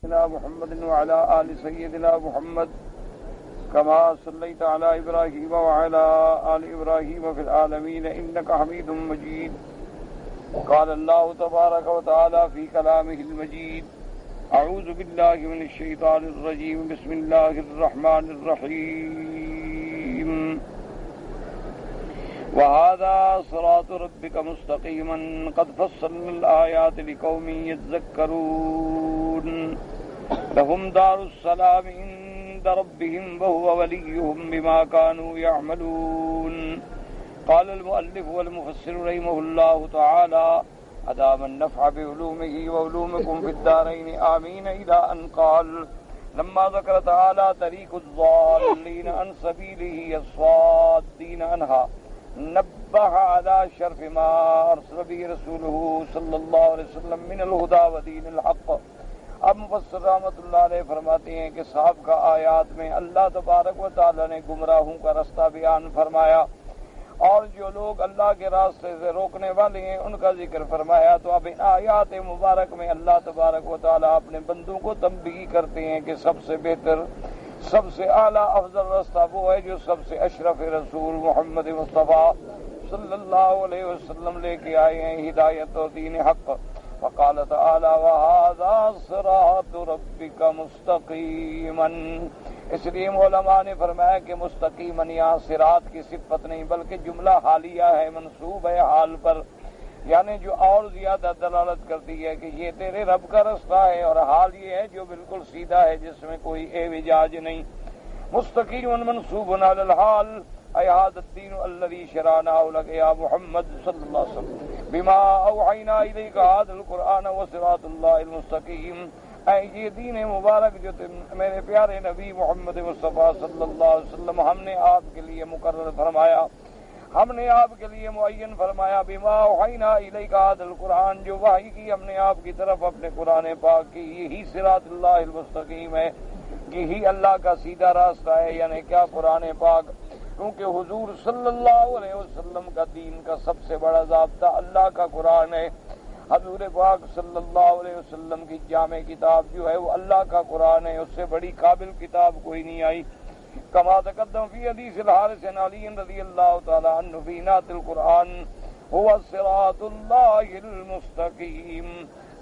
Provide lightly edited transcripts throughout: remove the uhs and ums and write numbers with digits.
سيدنا محمد وعلى آل سيدنا محمد كما صليت على إبراهيم وعلى آل إبراهيم في العالمين إنك حميد مجيد. قال الله تبارك وتعالى في كلامه المجيد: أعوذ بالله من الشيطان الرجيم. بسم الله الرحمن الرحيم. وهذا صراط ربك مستقيما قد فصلنا الآيات لقوم يذكرون. لهم دار السلام عند ربهم وهو وليهم بما كانوا يعملون. قال المؤلف والمفسر رحمه الله تعالى: أدام النفع بعلومه وعلومكم في الدارين آمين. إلى أن قال: لما ذكر تعالى طريق الضالين عن سبيله الصادين عنها نبه على شرف ما أرسل به رسوله صلی اللہ علیہ وسلم من الہدى ودین الحق. اب مفسر رحمۃ اللہ علیہ فرماتے ہیں کہ سابقہ آیات میں اللہ تبارک و تعالی نے گمراہوں کا رستہ بیان فرمایا اور جو لوگ اللہ کے راستے سے روکنے والے ہیں ان کا ذکر فرمایا. تو اب ان آیات مبارک میں اللہ تبارک و تعالی اپنے بندوں کو تنبیہ کرتے ہیں کہ سب سے بہتر، سب سے اعلیٰ افضل رستہ وہ ہے جو سب سے اشرف رسول محمد مصطفیٰ صلی اللہ علیہ وسلم لے کے آئے ہیں، ہدایت اور دین حق. وقال تعالی: وَهَذَا صِرَاطُ رَبِّكَ مُسْتَقِيمًا. اس لیے علماء نے فرمایا کہ مستقیماً یہاں صراط کی صفت نہیں بلکہ جملہ حالیہ ہے، منصوب ہے حال پر، یعنی جو اور زیادہ دلالت کرتی ہے کہ یہ تیرے رب کا رستہ ہے، اور حال یہ ہے جو بالکل سیدھا ہے جس میں کوئی اعوجاج نہیں. مستقیم منصوب علی الحال اے هذا الدین الذی شرعناه لك یا محمد صلی اللہ علیہ وسلم بما اوحینا الیک هذا القرآن وصراط اللہ المستقیم. اے یہ دین مبارک جو میرے پیارے نبی محمد مصطفیٰ صلی اللہ علیہ وسلم ہم نے آپ کے لیے مقرر فرمایا، ہم نے آپ کے لیے معین فرمایا. بما اوحینا الیک هذا القرآن، جو وحی کی ہم نے آپ کی طرف اپنے قرآن پاک کی، یہی صراط اللہ المستقیم ہے، یہی اللہ کا سیدھا راستہ ہے. یعنی کیا؟ قرآن پاک. کیونکہ حضور صلی اللہ علیہ وسلم کا دین کا سب سے بڑا ضابطہ اللہ کا قرآن ہے. حضور پاک صلی اللہ علیہ وسلم کی جامع کتاب جو ہے وہ اللہ کا قرآن ہے، اس سے بڑی قابل کتاب کوئی نہیں آئی. کما تقدم فی حدیث الحارث بن علی رضی اللہ تعالی عنہ فی نعت القرآن: هو صراط اللہ المستقیم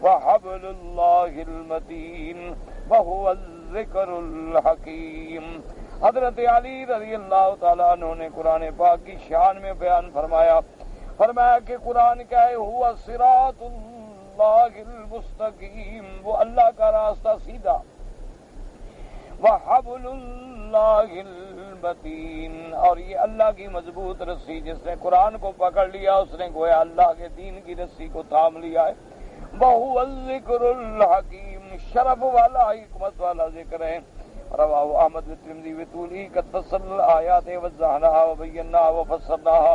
وحبل اللہ المتین وهو الذکر الحکیم. حضرت علی رضی اللہ تعالیٰ عنہ نے قرآن پاک کی شان میں بیان فرمایا کہ قرآن کیا ہے؟ ہوا صراط اللہ المستقیم، وہ اللہ کا راستہ سیدھا، وحبل اللہ المتین، اور یہ اللہ کی مضبوط رسی. جس نے قرآن کو پکڑ لیا اس نے گویا اللہ کے دین کی رسی کو تھام لیا ہے. وہو الذکر الحکیم، شرف والا حکمت والا ذکر ہے. رواہ احمد والترمذی بطولہ قد فصلنا الآیات ووضحناها وبیناها وفسرناها.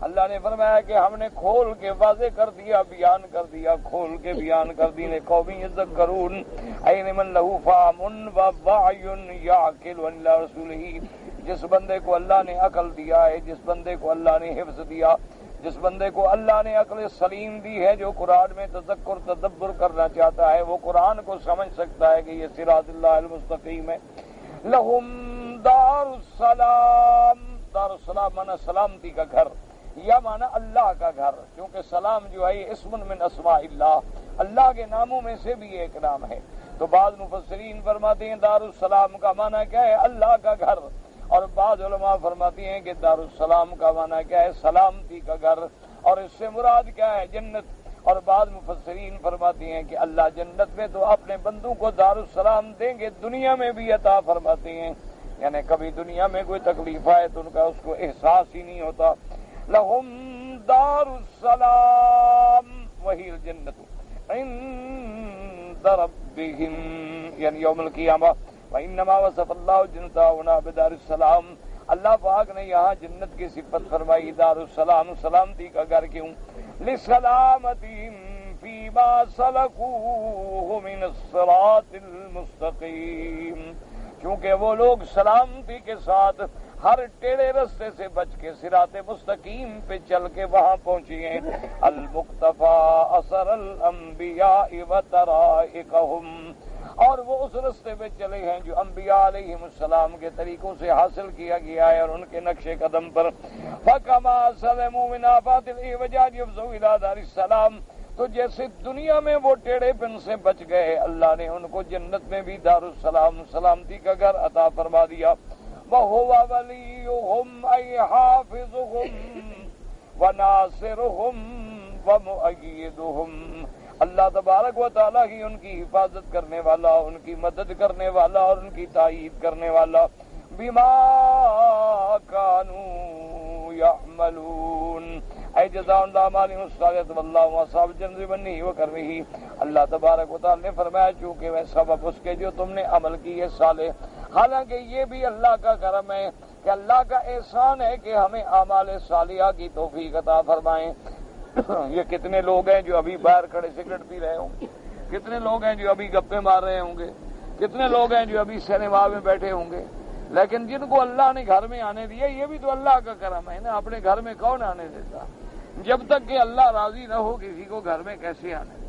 اللہ نے فرمایا کہ ہم نے کھول کے واضح کر دیا، بیان کر دیا، کھول کے بیان کر دی. قوم یذکرون اے من لہ فہم ووعی یعقل الی رسولہ. جس بندے کو اللہ نے عقل دیا ہے، جس بندے کو اللہ نے حفظ دیا، جس بندے کو اللہ نے عقل سلیم دی ہے، جو قرآن میں تذکر تدبر کرنا چاہتا ہے وہ قرآن کو سمجھ سکتا ہے کہ یہ صراط اللہ المستقیم ہے. لہم دار السلام. دار السلام مانا سلامتی کا گھر، یا مانا اللہ کا گھر، کیونکہ سلام جو ہے یہ اسم من اسماء اللہ، اللہ کے ناموں میں سے بھی ایک نام ہے. تو بعض مفسرین فرماتے ہیں دار السلام کا معنی کیا ہے؟ اللہ کا گھر. اور بعض علماء فرماتی ہیں کہ دار السلام کا معنی کیا ہے؟ سلامتی کا گھر. اور اس سے مراد کیا ہے؟ جنت. اور بعض مفسرین فرماتی ہیں کہ اللہ جنت میں تو اپنے بندوں کو دار السلام دیں گے، دنیا میں بھی عطا فرماتے ہیں. یعنی کبھی دنیا میں کوئی تکلیف آئے تو ان کا اس کو احساس ہی نہیں ہوتا. لہم دار السلام وہی الجنت عند ربہم، یعنی یوم القیامہ. وَإِنَّمَا وَصَفَ اللَّهُ الْجَنَّةَ هُنَا بِدَارِ السَّلَامِ. اللہ پاک نے یہاں جنت کی صفت فرمائی دار السلام، سلامتی کا گھر. کیوں؟ لِسَلَامَتِهِمْ فِيمَا سَلَكُوهُ مِنَ الصِّرَاطِ الْمُسْتَقِيمِ. کیونکہ وہ لوگ سلامتی کے ساتھ ہر ٹیڑے رستے سے بچ کے صراط مستقیم پہ چل کے وہاں پہنچی ہیں. المقتفى اثر الانبیاء وطرائقهم. اور وہ اس رستے پہ چلے ہیں جو انبیاء علیہم السلام کے طریقوں سے حاصل کیا گیا ہے اور ان کے نقش قدم پر. فَكَمَا سَلَمُوا مِنْ آفَاتِ الْإِعْوَجَاجِ يَفْزَوْا إِلَىٰ دَارِ السَّلَامِ. تو جیسے دنیا میں وہ ٹیڑھے پن سے بچ گئے، اللہ نے ان کو جنت میں بھی دار السلام سلامتی کا گھر عطا فرما دیا. وَهُوَ وَلِيُّهُمْ أَيْ حَافِظُهُمْ وَنَاصِرُهُمْ وَمُؤَيِّدُهُمْ. اللہ تبارک و تعالیٰ ہی ان کی حفاظت کرنے والا، ان کی مدد کرنے والا اور ان کی تائید کرنے والا. بِمَا كَانُوا يَعْمَلُونَ. اے جزاء الاعمال الصالحۃ واللہ واصحاب الجنۃ بمنہ وکرمہ. اللہ تبارک و تعالیٰ نے فرمایا چونکہ وہ سبب اس کے جو تم نے عمل کیے صالح. حالانکہ یہ بھی اللہ کا کرم ہے کہ اللہ کا احسان ہے کہ ہمیں اعمال صالحہ کی توفیق عطا فرمائیں. یہ کتنے لوگ ہیں جو ابھی باہر کھڑے سگریٹ پی رہے ہوں گے، کتنے لوگ ہیں جو ابھی گپے مار رہے ہوں گے، کتنے لوگ ہیں جو ابھی سینما میں بیٹھے ہوں گے، لیکن جن کو اللہ نے گھر میں آنے دیا یہ بھی تو اللہ کا کرم ہے نا. اپنے گھر میں کون آنے دیتا؟ جب تک کہ اللہ راضی نہ ہو کسی کو گھر میں کیسے آنے دے؟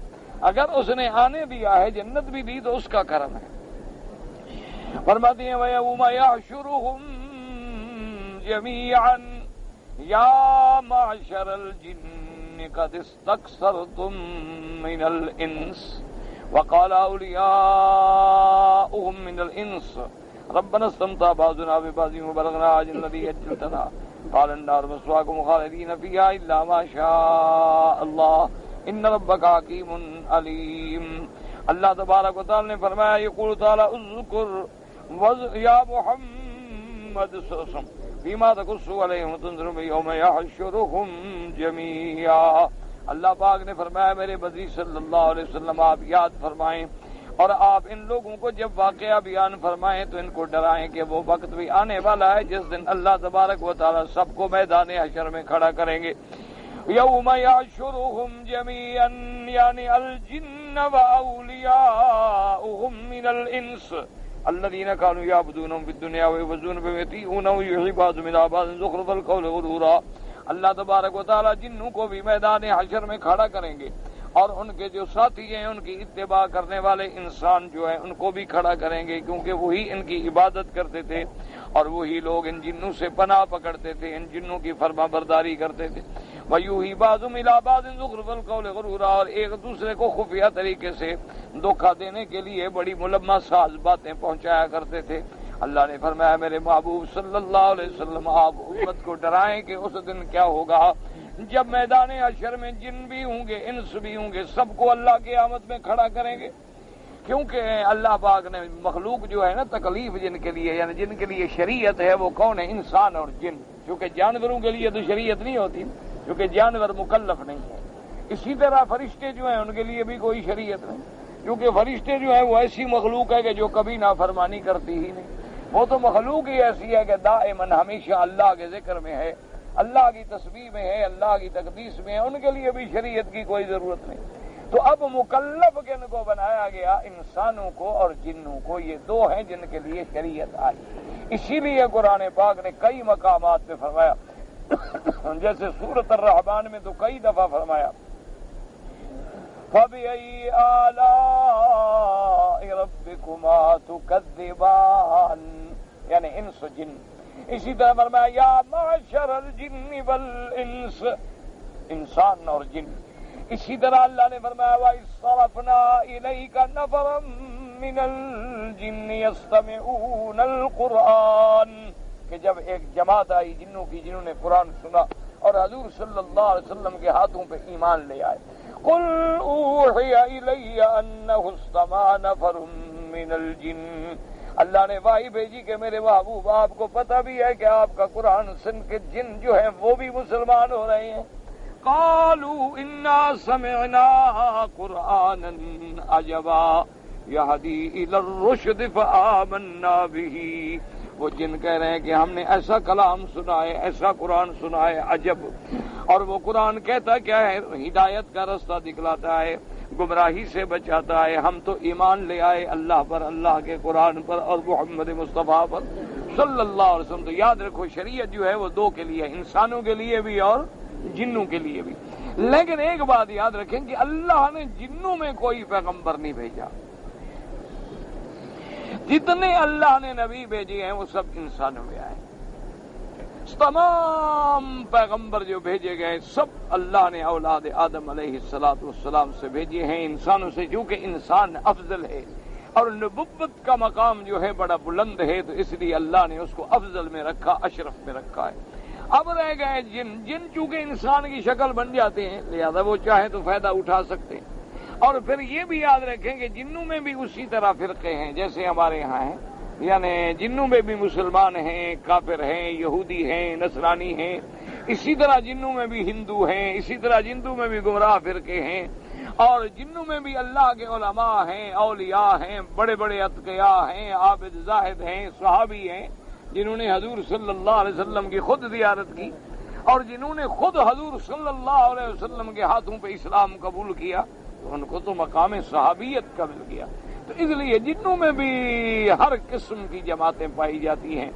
اگر اس نے آنے دیا ہے، جنت بھی دی، تو اس کا کرم ہے. فرماتی ہیں وَيَوْمَ يَحْشُرُهُمْ جَمِيعًا يَا مَعْشَرَ الْجِنِّ قَدِ اسْتَكْثَرْتُم مِّنَ الْإِنسِ وَقَالَ أَوْلِيَاؤُهُم مِّنَ الْإِنسِ رَبَّنَا اسْتَمْتَعَ بَعْضُنَا بِبَعْضٍ وَبَلَغْنَا أَجَلَنَا الَّذِي أَجَّلْتَ لَنَا قَالَ النَّارُ مَثْوَاكُمْ خَالِدِينَ فِيهَا إِلَّا مَا شَاءَ اللَّهُ إِنَّ رَبَّكَ حَكِيمٌ عَلِيمٌ. اللہ تبارک و تعالیٰ نے فرمایا یقول تعالیٰ اذکر یا محمد فیما تقص علیہم تنظر یوم یحشرہم جمیعا. اللہ پاک نے فرمایا میرے بدری صلی اللہ علیہ وسلم آپ یاد فرمائیں اور آپ ان لوگوں کو جب واقعہ بیان فرمائیں تو ان کو ڈرائیں کہ وہ وقت بھی آنے والا ہے جس دن اللہ تبارک و تعالیٰ سب کو میدان حشر میں کھڑا کریں گے. یوم یحشرہم جمیعا یعنی الجن واولیاؤہم من الانس الذین کانوا یعبدونہم فی الدنیا ویوزون بمیتیئونہم یحیی بعض من بعض زخرف القول غرورا. اللہ تبارک و تعالیٰ جنوں کو بھی میدان حشر میں کھڑا کریں گے اور ان کے جو ساتھی ہیں ان کی اتباع کرنے والے انسان جو ہیں ان کو بھی کھڑا کریں گے، کیونکہ وہی ان کی عبادت کرتے تھے اور وہی لوگ ان جنوں سے پناہ پکڑتے تھے، ان جنوں کی فرما برداری کرتے تھے. وَيُوحِي بَعْضُهُمْ إِلَىٰ بَعْضٍ زُخْرُفَ الْقَوْلِ غُرُورًا. اور ایک دوسرے کو خفیہ طریقے سے دھوکہ دینے کے لیے بڑی ملمہ ساز باتیں پہنچایا کرتے تھے. اللہ نے فرمایا میرے محبوب صلی اللہ علیہ وسلم آپ امت کو ڈرائیں کہ اس دن کیا ہوگا جب میدان حشر میں جن بھی ہوں گے انس بھی ہوں گے، سب کو اللہ کی قیامت میں کھڑا کریں گے. کیونکہ اللہ پاک نے مخلوق جو ہے نا تکلیف جن کے لیے یعنی جن کے لیے شریعت ہے وہ کون ہے؟ انسان اور جن. کیونکہ جانوروں کے لیے تو شریعت نہیں ہوتی کیونکہ جانور مکلف نہیں ہے. اسی طرح فرشتے جو ہیں ان کے لیے بھی کوئی شریعت نہیں، کیونکہ فرشتے جو ہیں وہ ایسی مخلوق ہے کہ جو کبھی نافرمانی کرتی ہی نہیں. وہ تو مخلوق ہی ایسی ہے کہ دائماً ہمیشہ اللہ کے ذکر میں ہے، اللہ کی تسبیح میں ہے، اللہ کی تقدیس میں ہے، ان کے لیے بھی شریعت کی کوئی ضرورت نہیں. تو اب مکلف کن کو بنایا گیا؟ انسانوں کو اور جنوں کو. یہ دو ہیں جن کے لیے شریعت آئی. اسی لیے قرآن پاک نے کئی مقامات پہ فرمایا جیسے سورۃ الرحمن میں تو کئی دفعہ فرمایا فَبِأَيِّ آلَاءِ رَبِّكُمَا تُكَذِّبَانِ یعنی انس جن. اسی طرح فرمایا یا معشر الجن والانس انسان اور جن. اسی طرح اللہ نے فرمایا وَإِذْ صَرَفْنَا إِلَيْكَ نَفَرًا مِّنَ الْجِنِّ يَسْتَمِعُونَ الْقُرْآنَ کہ جب ایک جماعت آئی جنوں کی جنہوں نے قرآن سنا اور حضور صلی اللہ علیہ وسلم کے ہاتھوں پہ ایمان لے آئے. قُلْ أُوحِيَ إِلَيَّ أَنَّهُ اسْتَمَعَ نَفَرٌ مِّنَ الْجِنِّ. اللہ نے وحی بھیجی کہ میرے محبوب آپ کو پتہ بھی ہے کہ آپ کا قرآن سن کے جن جو ہیں وہ بھی مسلمان ہو رہے ہیں. قالوا انا سمعنا قرآنا عجبا یہدی الی الرشد فآمنا به. وہ جن کہہ رہے ہیں کہ ہم نے ایسا کلام سنا ہے، ایسا قرآن سنا ہے عجب، اور وہ قرآن کہتا کیا ہے؟ ہدایت کا رستہ دکھلاتا ہے، گمراہی سے بچاتا ہے. ہم تو ایمان لے آئے اللہ پر، اللہ کے قرآن پر اور محمد مصطفیٰ پر صلی اللہ علیہ وسلم. تو یاد رکھو شریعت جو ہے وہ دو کے لیے، انسانوں کے لیے بھی اور جنوں کے لیے بھی. لیکن ایک بات یاد رکھیں کہ اللہ نے جنوں میں کوئی پیغمبر نہیں بھیجا. جتنے اللہ نے نبی بھیجے ہیں وہ سب انسانوں میں آئے. تمام پیغمبر جو بھیجے گئے سب اللہ نے اولاد آدم علیہ السلام سے بھیجے ہیں، انسانوں سے، کیونکہ انسان افضل ہے اور نبوت کا مقام جو ہے بڑا بلند ہے، تو اس لیے اللہ نے اس کو افضل میں رکھا، اشرف میں رکھا ہے. اب رہ گئے جن چونکہ انسان کی شکل بن جاتے ہیں لہذا وہ چاہیں تو فائدہ اٹھا سکتے ہیں. اور پھر یہ بھی یاد رکھیں کہ جنوں میں بھی اسی طرح فرقے ہیں جیسے ہمارے ہاں ہیں، یعنی جنوں میں بھی مسلمان ہیں، کافر ہیں، یہودی ہیں، نصرانی ہیں، اسی طرح جنوں میں بھی ہندو ہیں، اسی طرح جنوں میں بھی گمراہ فرقے ہیں، اور جنوں میں بھی اللہ کے علماء ہیں، اولیاء ہیں، بڑے بڑے اتقیاء ہیں، عابد زاہد ہیں، صحابی ہیں جنہوں نے حضور صلی اللہ علیہ وسلم کی خود زیارت کی اور جنہوں نے خود حضور صلی اللہ علیہ وسلم کے ہاتھوں پہ اسلام قبول کیا، تو ان کو تو مقام صحابیت کا مل گیا. تو اس لیے جنوں میں بھی ہر قسم کی جماعتیں پائی جاتی ہیں،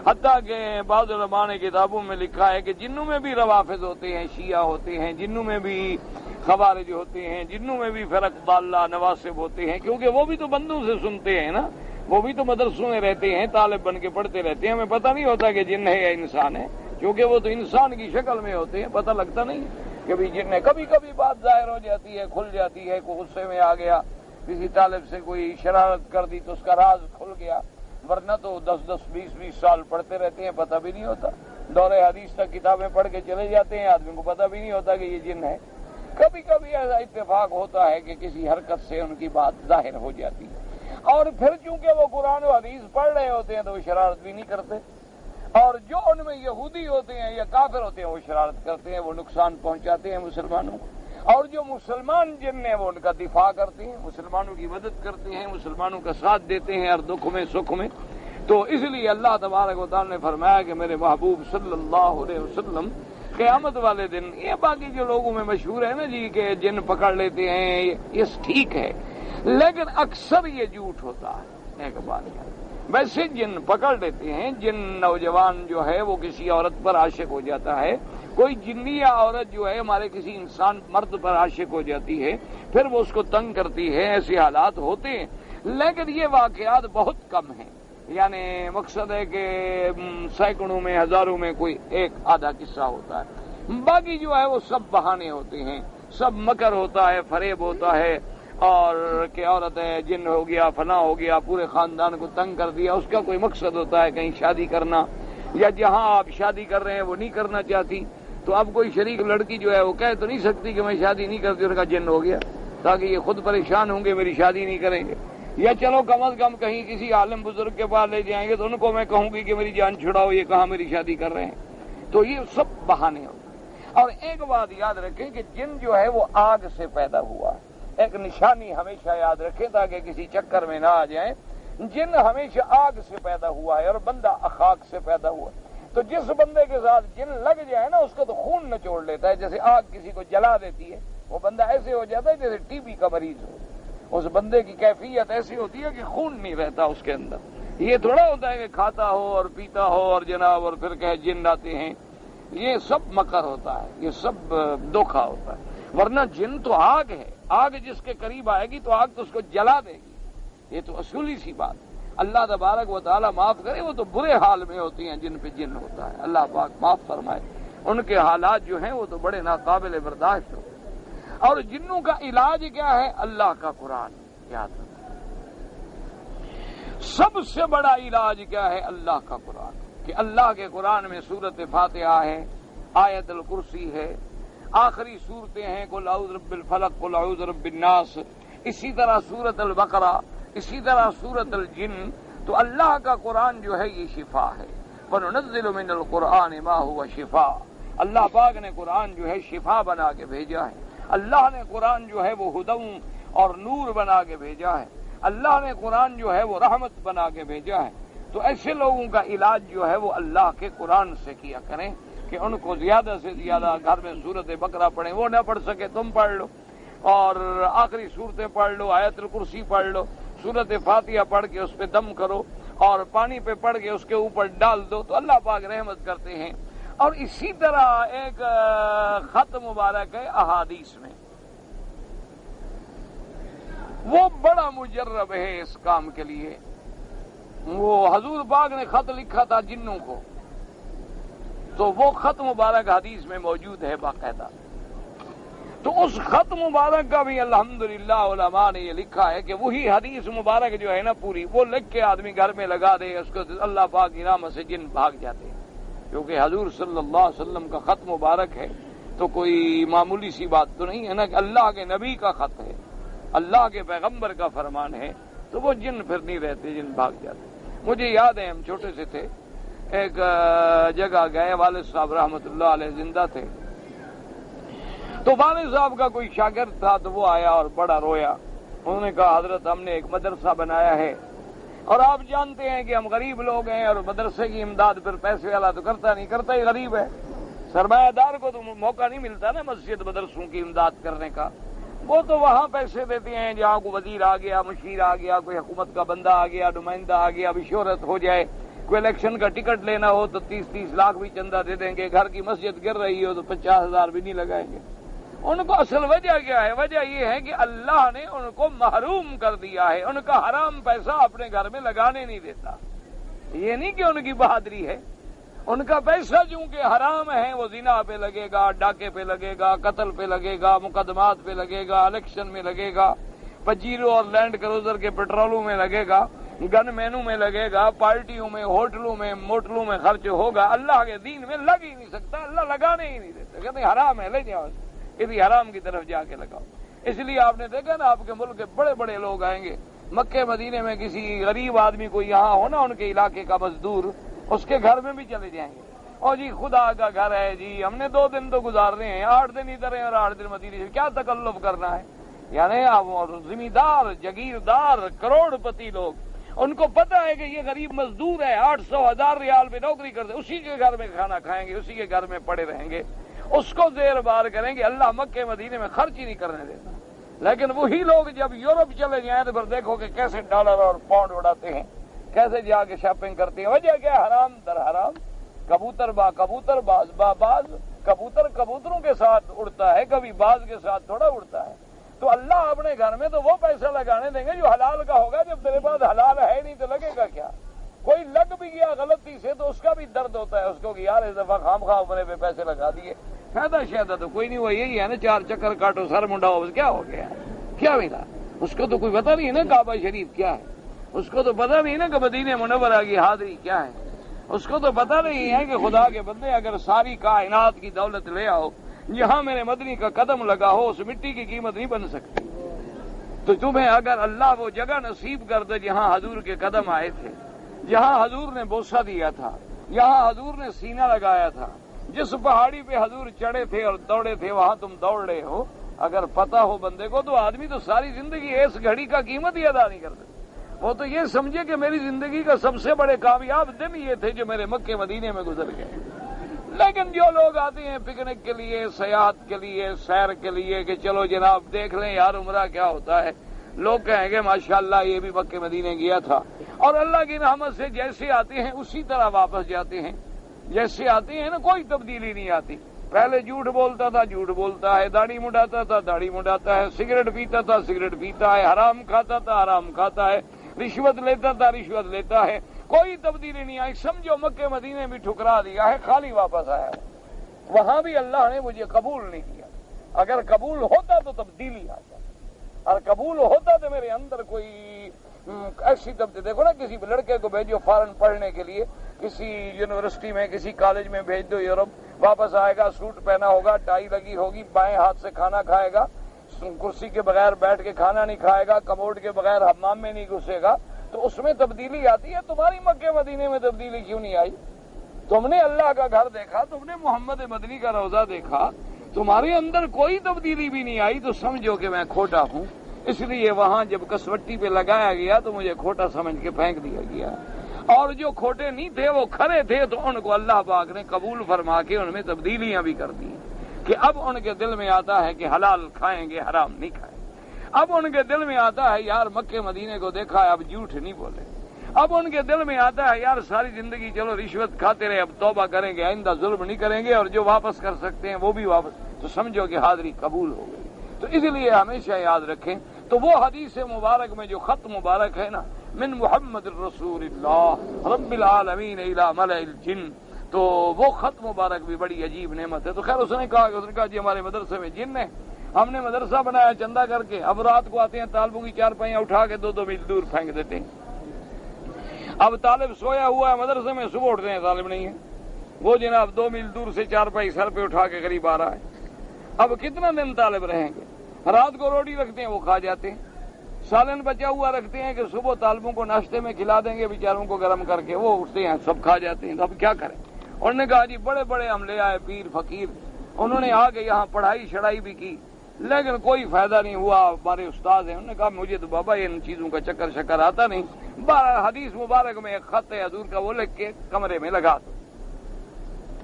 حتیٰ کہ بعض علماء نے کتابوں میں لکھا ہے کہ جنوں میں بھی روافض ہوتے ہیں، شیعہ ہوتے ہیں، جنوں میں بھی خوارج ہوتے ہیں، جنوں میں بھی فرق ضالہ نواسب ہوتے ہیں، کیونکہ وہ بھی تو بندوں سے سنتے ہیں نا، وہ بھی تو مدرسوں میں رہتے ہیں، طالب بن کے پڑھتے رہتے ہیں، ہمیں پتہ نہیں ہوتا کہ جن ہے یا انسان ہے، کیونکہ وہ تو انسان کی شکل میں ہوتے ہیں، پتہ لگتا نہیں کہ بھی جن ہے. کبھی کبھی بات ظاہر ہو جاتی ہے، کھل جاتی ہے، کوئی غصے میں آ گیا، کسی طالب سے کوئی شرارت کر دی تو اس کا راز کھل گیا، ورنہ تو 10 20 سال پڑھتے رہتے ہیں، پتہ بھی نہیں ہوتا. دور حدیث تک کتابیں پڑھ کے چلے جاتے ہیں، آدمی کو پتہ بھی نہیں ہوتا کہ یہ جن ہے. کبھی کبھی ایسا اتفاق ہوتا ہے کہ کسی حرکت سے ان کی بات ظاہر ہو جاتی ہے، اور پھر چونکہ وہ قرآن و حدیث پڑھ رہے ہوتے ہیں تو وہ شرارت بھی نہیں کرتے، اور جو ان میں یہودی ہوتے ہیں یا کافر ہوتے ہیں وہ شرارت کرتے ہیں، وہ نقصان پہنچاتے ہیں مسلمانوں کو. اور جو مسلمان جن ہیں وہ ان کا دفاع کرتے ہیں، مسلمانوں کی مدد کرتے ہیں، مسلمانوں کا ساتھ دیتے ہیں ہر دکھ میں سکھ میں. تو اس لیے اللہ تبارک و تعالی نے فرمایا کہ میرے محبوب صلی اللہ علیہ وسلم قیامت والے دن، یہ باقی جو لوگوں میں مشہور ہے نا جی کہ جن پکڑ لیتے ہیں، یہ ٹھیک ہے لیکن اکثر یہ جھوٹ ہوتا ہے. ایک بات ویسے جن پکڑ لیتے ہیں، جن نوجوان جو ہے وہ کسی عورت پر عاشق ہو جاتا ہے، کوئی جنی یا عورت جو ہے ہمارے کسی انسان مرد پر عاشق ہو جاتی ہے، پھر وہ اس کو تنگ کرتی ہے، ایسے حالات ہوتے ہیں، لیکن یہ واقعات بہت کم ہیں. یعنی مقصد ہے کہ سینکڑوں میں ہزاروں میں کوئی ایک آدھا قصہ ہوتا ہے، باقی جو ہے وہ سب بہانے ہوتے ہیں، سب مکر ہوتا ہے، فریب ہوتا ہے، اور کہ عورت ہے، جن ہو گیا، فنا ہو گیا، پورے خاندان کو تنگ کر دیا. اس کا کوئی مقصد ہوتا ہے کہیں شادی کرنا، یا جہاں آپ شادی کر رہے ہیں وہ نہیں کرنا چاہتی، تو اب کوئی شریک لڑکی جو ہے وہ کہہ تو نہیں سکتی کہ میں شادی نہیں کرتی، ان کا جن ہو گیا، تاکہ یہ خود پریشان ہوں گے، میری شادی نہیں کریں گے. یا چلو کم از کم کہیں کسی عالم بزرگ کے پاس لے جائیں گے تو ان کو میں کہوں گی کہ میری جان چھڑاؤ، یہ کہاں میری شادی کر رہے ہیں. تو یہ سب بہانے ہوتے ہیں. اور ایک بات یاد رکھیں کہ جن جو ہے وہ آگ سے پیدا ہوا ہے. ایک نشانی ہمیشہ یاد رکھیں تاکہ کسی چکر میں نہ آ جائیں. جن ہمیشہ آگ سے پیدا ہوا ہے اور بندہ خاک سے پیدا ہوا ہے. تو جس بندے کے ساتھ جن لگ جائے نا اس کا تو خون نچوڑ لیتا ہے، جیسے آگ کسی کو جلا دیتی ہے، وہ بندہ ایسے ہو جاتا ہے جیسے ٹی بی کا مریض ہو. اس بندے کی کیفیت ایسی ہوتی ہے کہ خون نہیں رہتا اس کے اندر. یہ تھوڑا ہوتا ہے کہ کھاتا ہو اور پیتا ہو اور جناب اور پھر کہ جن آتے ہیں، یہ سب مکر ہوتا ہے، یہ سب دھوکا ہوتا ہے. ورنہ جن تو آگ ہے، آگ جس کے قریب آئے گی تو آگ تو اس کو جلا دے گی. یہ تو اصولی سی بات ہے. اللہ تبارک و تعالیٰ معاف کرے، وہ تو برے حال میں ہوتی ہیں جن پہ جن ہوتا ہے. اللہ پاک معاف فرمائے. ان کے حالات جو ہیں وہ تو بڑے ناقابل برداشت ہوتے ہیں. اور جنوں کا علاج کیا ہے؟ اللہ کا قرآن. یاد رکھیں سب سے بڑا علاج کیا ہے؟ اللہ کا قرآن. کہ اللہ کے قرآن میں سورۃ فاتحہ ہے، آیت الکرسی ہے، آخری صورتیں ہیں قل اعوذ برب الفلق، قل اعوذ برب الناس، اسی طرح سورۃ البقرہ، اسی طرح سورۃ الجن. تو اللہ کا قرآن جو ہے یہ شفا ہے. وَنُنَزِّلُ مِنَ الْقُرْآنِ مَا هُوَ شِفَاءٌ. اللہ پاک نے قرآن جو ہے شفا بنا کے بھیجا ہے. اللہ نے قرآن جو ہے وہ ہدی اور نور بنا کے بھیجا ہے. اللہ نے قرآن جو ہے وہ رحمت بنا کے بھیجا ہے. تو ایسے لوگوں کا علاج جو ہے وہ اللہ کے قرآن سے کیا کریں کہ ان کو زیادہ سے زیادہ گھر میں سورۃ بقرہ پڑھیں. وہ نہ پڑھ سکے تم پڑھ لو، اور آخری صورتیں پڑھ لو، آیت الکرسی پڑھ لو، سورۃ فاتحہ پڑھ کے اس پہ دم کرو اور پانی پہ پڑھ کے اس کے اوپر ڈال دو تو اللہ پاک رحمت کرتے ہیں. اور اسی طرح ایک خط مبارک ہے احادیث میں، وہ بڑا مجرب ہے اس کام کے لیے. وہ حضور پاک نے خط لکھا تھا جنوں کو، تو وہ خط مبارک حدیث میں موجود ہے باقاعدہ. تو اس خط مبارک کا بھی الحمدللہ علماء نے یہ لکھا ہے کہ وہی حدیث مبارک جو ہے نا پوری، وہ لکھ کے آدمی گھر میں لگا دے، اس کو اللہ پاک کی رحمت سے جن بھاگ جاتے ہیں. کیونکہ حضور صلی اللہ علیہ وسلم کا خط مبارک ہے تو کوئی معمولی سی بات تو نہیں ہے نا، کہ اللہ کے نبی کا خط ہے، اللہ کے پیغمبر کا فرمان ہے، تو وہ جن پھر نہیں رہتے، جن بھاگ جاتے. مجھے یاد ہے ہم چھوٹے سے تھے، ایک جگہ گئے، والد صاحب رحمۃ اللہ علیہ زندہ تھے، تو والد صاحب کا کوئی شاگرد تھا، تو وہ آیا اور بڑا رویا. انہوں نے کہا حضرت ہم نے ایک مدرسہ بنایا ہے، اور آپ جانتے ہیں کہ ہم غریب لوگ ہیں، اور مدرسے کی امداد پھر پیسے والا تو کرتا نہیں، کرتا ہی غریب ہے. سرمایہ دار کو تو موقع نہیں ملتا نا مسجد مدرسوں کی امداد کرنے کا. وہ تو وہاں پیسے دیتے ہیں جہاں کوئی وزیر آ گیا، مشیر آ گیا، کوئی حکومت کا بندہ آ گیا، نمائندہ آ گیا، ابھی شہرت ہو جائے، کوئی الیکشن کا ٹکٹ لینا ہو تو 30 لاکھ بھی چندہ دے دیں گے، گھر کی مسجد گر رہی ہو تو 50,000 بھی نہیں لگائیں گے. ان کو اصل وجہ کیا ہے؟ وجہ یہ ہے کہ اللہ نے ان کو محروم کر دیا ہے، ان کا حرام پیسہ اپنے گھر میں لگانے نہیں دیتا. یہ نہیں کہ ان کی بہادری ہے، ان کا پیسہ چونکہ حرام ہے، وہ زنا پہ لگے گا، ڈاکے پہ لگے گا، قتل پہ لگے گا، مقدمات پہ لگے گا، الیکشن میں لگے گا، پجیرو اور لینڈ کروزر کے پیٹرولوں میں لگے گا، گن مینوں میں لگے گا، پارٹیوں میں، ہوٹلوں میں، موٹلوں میں خرچ ہوگا. اللہ کے دین میں لگ ہی نہیں سکتا، اللہ لگانے ہی نہیں دیتا، کہتے ہیں حرام ہے، لے جاؤ کسی حرام کی طرف جا کے لگاؤ. اس لیے آپ نے دیکھا نا آپ کے ملک کے بڑے بڑے لوگ آئیں گے مکے مدینے میں، کسی غریب آدمی کو یہاں ہونا ان کے علاقے کا مزدور، اس کے گھر میں بھی چلے جائیں گے، اور جی خدا کا گھر ہے جی، ہم نے 2 دن تو گزارنے ہیں، 8 دن ادھر ہیں اور 8 دن مدینے سے، کیا تکلف کرنا ہے. یعنی زمیندار، جگیردار، کروڑ پتی لوگ، ان کو پتا ہے کہ یہ غریب مزدور ہے، 800,000 ریال پہ نوکری کرتے، اسی کے گھر میں کھانا کھائیں گے، اسی کے گھر میں پڑے رہیں گے، اس کو زیر بار کریں گے. اللہ مکے مدینے میں خرچ ہی نہیں کرنے دیتا. لیکن وہی لوگ جب یورپ چلے جائیں تو پھر دیکھو کہ کیسے ڈالر اور پاؤنڈ اڑاتے ہیں، کیسے جا کے شاپنگ کرتے ہیں. وجہ کیا؟ حرام در حرام. کبوتر با کبوتر، باز با باز. کبوتر کبوتروں کے ساتھ اڑتا ہے، کبھی باز کے ساتھ تھوڑا اڑتا ہے. تو اللہ اپنے گھر میں تو وہ پیسہ لگانے دیں گے جو حلال کا ہوگا. جب تیرے پاس حلال ہے نہیں تو لگے گا کیا؟ کوئی لگ بھی گیا غلطی سے تو اس کا بھی درد ہوتا ہے اس کو کہ یار اس دفعہ خام خواہ اپنے پہ پیسے لگا دیے. فائدہ شاید تو کوئی نہیں ہوا، یہی ہے نا 4 چکر کاٹو سر منڈاؤ، بس کیا ہو گیا؟ کیا ملا؟ اس کو تو کوئی پتہ نہیں ہے نا کعبہ شریف کیا ہے، اس کو تو پتہ نہیں نا کہ مدینہ منورہ کی حاضری کیا ہے، اس کو تو پتہ نہیں ہے کہ خدا کے بندے اگر ساری کائنات کی دولت لے آؤ، جہاں میرے مدنی کا قدم لگا ہو اس مٹی کی قیمت نہیں بن سکتی. تو تمہیں اگر اللہ وہ جگہ نصیب کر دے جہاں حضور کے قدم آئے تھے، جہاں حضور نے بوسہ دیا تھا، جہاں حضور نے سینہ لگایا تھا، جس پہاڑی پہ حضور چڑھے تھے اور دوڑے تھے وہاں تم دوڑ رہے ہو، اگر پتہ ہو بندے کو تو آدمی تو ساری زندگی اس گھڑی کا قیمت ہی ادا نہیں کرتا. وہ تو یہ سمجھے کہ میری زندگی کا سب سے بڑے کامیاب دن یہ تھے جو میرے مکے مدینے میں گزر گئے. لیکن جو لوگ آتے ہیں پکنک کے لیے، سیاحت کے لیے، سیر کے لیے کہ چلو جناب دیکھ لیں یار عمرہ کیا ہوتا ہے، لوگ کہیں گے ماشاءاللہ یہ بھی مکے مدینے گیا تھا، اور اللہ کی رحمت سے جیسے آتے ہیں اسی طرح واپس جاتے ہیں. جیسے آتے ہیں نا کوئی تبدیلی نہیں آتی. پہلے جھوٹ بولتا تھا جھوٹ بولتا ہے، داڑھی مڈاتا تھا داڑھی مڈاتا ہے، سگریٹ پیتا تھا سگریٹ پیتا ہے، حرام کھاتا تھا حرام کھاتا ہے، رشوت لیتا تھا رشوت لیتا ہے. کوئی تبدیلی نہیں آئی. سمجھو مکے مدینے بھی ٹھکرا دیا ہے، خالی واپس آیا. وہاں بھی اللہ نے مجھے قبول نہیں کیا. اگر قبول ہوتا تو تبدیلی آ جاتی، اور قبول ہوتا تو میرے اندر کوئی ایسی تبدیلی. دیکھو نا کسی لڑکے کو بھیجو فارن پڑھنے کے لیے، کسی یونیورسٹی میں کسی کالج میں بھیج دو یورپ، واپس آئے گا سوٹ پہنا ہوگا، ٹائی لگی ہوگی، بائیں ہاتھ سے کھانا کھائے گا، کرسی کے بغیر بیٹھ کے کھانا نہیں کھائے گا، کموڈ کے بغیر حمام میں نہیں گھسے گا. تو اس میں تبدیلی آتی ہے. تمہاری مکے مدینے میں تبدیلی کیوں نہیں آئی؟ تم نے اللہ کا گھر دیکھا، تم نے محمد مدنی کا روضہ دیکھا، تمہارے اندر کوئی تبدیلی بھی نہیں آئی، تو سمجھو کہ میں کھوٹا ہوں. اس لیے وہاں جب کسوٹی پہ لگایا گیا تو مجھے کھوٹا سمجھ کے پھینک دیا گیا. اور جو کھوٹے نہیں تھے وہ کھڑے تھے، تو ان کو اللہ پاک نے قبول فرما کے ان میں تبدیلیاں بھی کر دی کہ اب ان کے دل میں آتا ہے کہ حلال کھائیں گے حرام نہیں کھائیں. اب ان کے دل میں آتا ہے یار مکے مدینے کو دیکھا ہے اب جھوٹ نہیں بولے. اب ان کے دل میں آتا ہے یار ساری زندگی چلو رشوت کھاتے رہے، اب توبہ کریں گے، آئندہ ظلم نہیں کریں گے، اور جو واپس کر سکتے ہیں وہ بھی واپس. تو سمجھو کہ حاضری قبول ہو گئی. تو اس لیے ہمیشہ یاد رکھیں. تو وہ حدیث مبارک میں جو خط مبارک ہے نا، من محمد الرسول اللہ رب العالمین الی ملأ الجن. تو وہ خط مبارک بھی بڑی عجیب نعمت ہے. تو خیر اس نے کہا جی ہمارے مدرسے میں جن ہے, ہم نے مدرسہ بنایا چندہ کر کے, اب رات کو آتے ہیں طالبوں کی چارپائیاں اٹھا کے 2-2 میل دور پھینک دیتے ہیں. اب طالب سویا ہوا ہے مدرسے میں, صبح اٹھتے ہیں طالب نہیں ہے, وہ جناب 2 میل دور سے چارپائی سر پہ اٹھا کے قریب آ رہا ہے. اب کتنا دن طالب رہیں گے؟ رات کو روٹی رکھتے ہیں وہ کھا جاتے ہیں, سالن بچا ہوا رکھتے ہیں کہ صبح طالبوں کو ناشتے میں کھلا دیں گے, بیچاروں کو گرم کر کے, وہ اٹھتے ہیں سب کھا جاتے ہیں. تو اب کیا کریں؟ انہوں نے کہا جی بڑے بڑے عملے آئے, پیر فقیر, انہوں نے آ کے یہاں پڑھائی شڑائی بھی کی لیکن کوئی فائدہ نہیں ہوا. ہمارے استاد ہیں, انہوں نے کہا مجھے تو بابا ان چیزوں کا چکر شکر آتا نہیں, حدیث مبارک میں ایک خط ہے حضور کا, وہ لکھ کے کمرے میں لگا دو.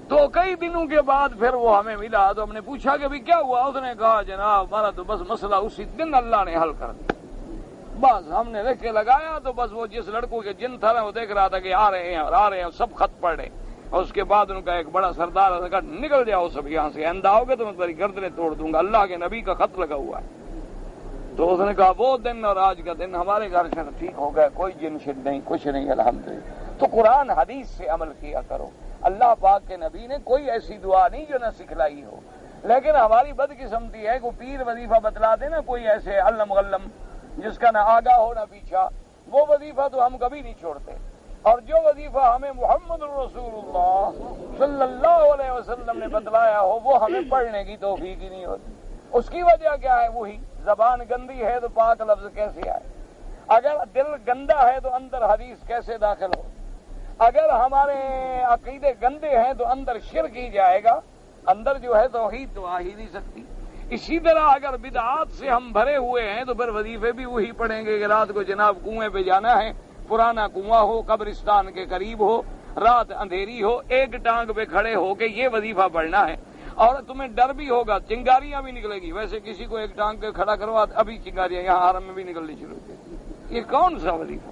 تو کئی دنوں کے بعد پھر وہ ہمیں ملا تو ہم نے پوچھا کہ بھی کیا ہوا؟ اس نے کہا جناب ہمارا تو بس مسئلہ اسی دن اللہ نے حل کر دیا. بس ہم نے لکھ کے لگایا تو بس وہ جس لڑکوں کے جن تھا وہ دیکھ رہا تھا کہ آ رہے ہیں اور آ رہے ہیں, سب خط پڑھ رہے. اور اس کے بعد ان کا ایک بڑا سردار نے کہا نکل جاؤ سب یہاں سے, آئندہ آؤ گے تو میں تمہاری گردنیں توڑ دوں گا, اللہ کے نبی کا خط لگا ہوا ہے. تو اس نے کہا وہ دن اور آج کا دن ہمارے گھر سے ٹھیک ہو گیا, کوئی جن شد نہیں, کچھ نہیں, الحمدللہ. تو قرآن حدیث سے عمل کیا کرو. اللہ پاک کے نبی نے کوئی ایسی دعا نہیں جو نہ سکھلائی ہو, لیکن ہماری بدقسمتی ہے کہ پیر وظیفہ بتلا دے نا کوئی ایسے علم غلم جس کا نہ آگاہ ہو نہ پیچھا, وہ وظیفہ تو ہم کبھی نہیں چھوڑتے. اور جو وظیفہ ہمیں محمد الرسول اللہ صلی اللہ علیہ وسلم نے بتلایا ہو وہ ہمیں پڑھنے کی توفیق ہی نہیں ہوتی. اس کی وجہ کیا ہے؟ وہی زبان گندی ہے تو پاک لفظ کیسے آئے, اگر دل گندا ہے تو اندر حدیث کیسے داخل ہو, اگر ہمارے عقیدے گندے ہیں تو اندر شرک ہی جائے گا, اندر جو ہے توحید تو آ ہی نہیں سکتی. اسی طرح اگر بدعات سے ہم بھرے ہوئے ہیں تو پھر وظیفے بھی وہی پڑھیں گے کہ رات کو جناب کنویں پہ جانا ہے, پرانا کنواں ہو, قبرستان کے قریب ہو, رات اندھیری ہو, ایک ٹانگ پہ کھڑے ہو کے یہ وظیفہ پڑھنا ہے. اور تمہیں ڈر بھی ہوگا, چنگاریاں بھی نکلے گی. ویسے کسی کو ایک ٹانگ پہ کھڑا کروا ابھی چنگاریاں یہاں حرم میں بھی نکلنی شروع ہو گئی. یہ کون سا وظیفہ؟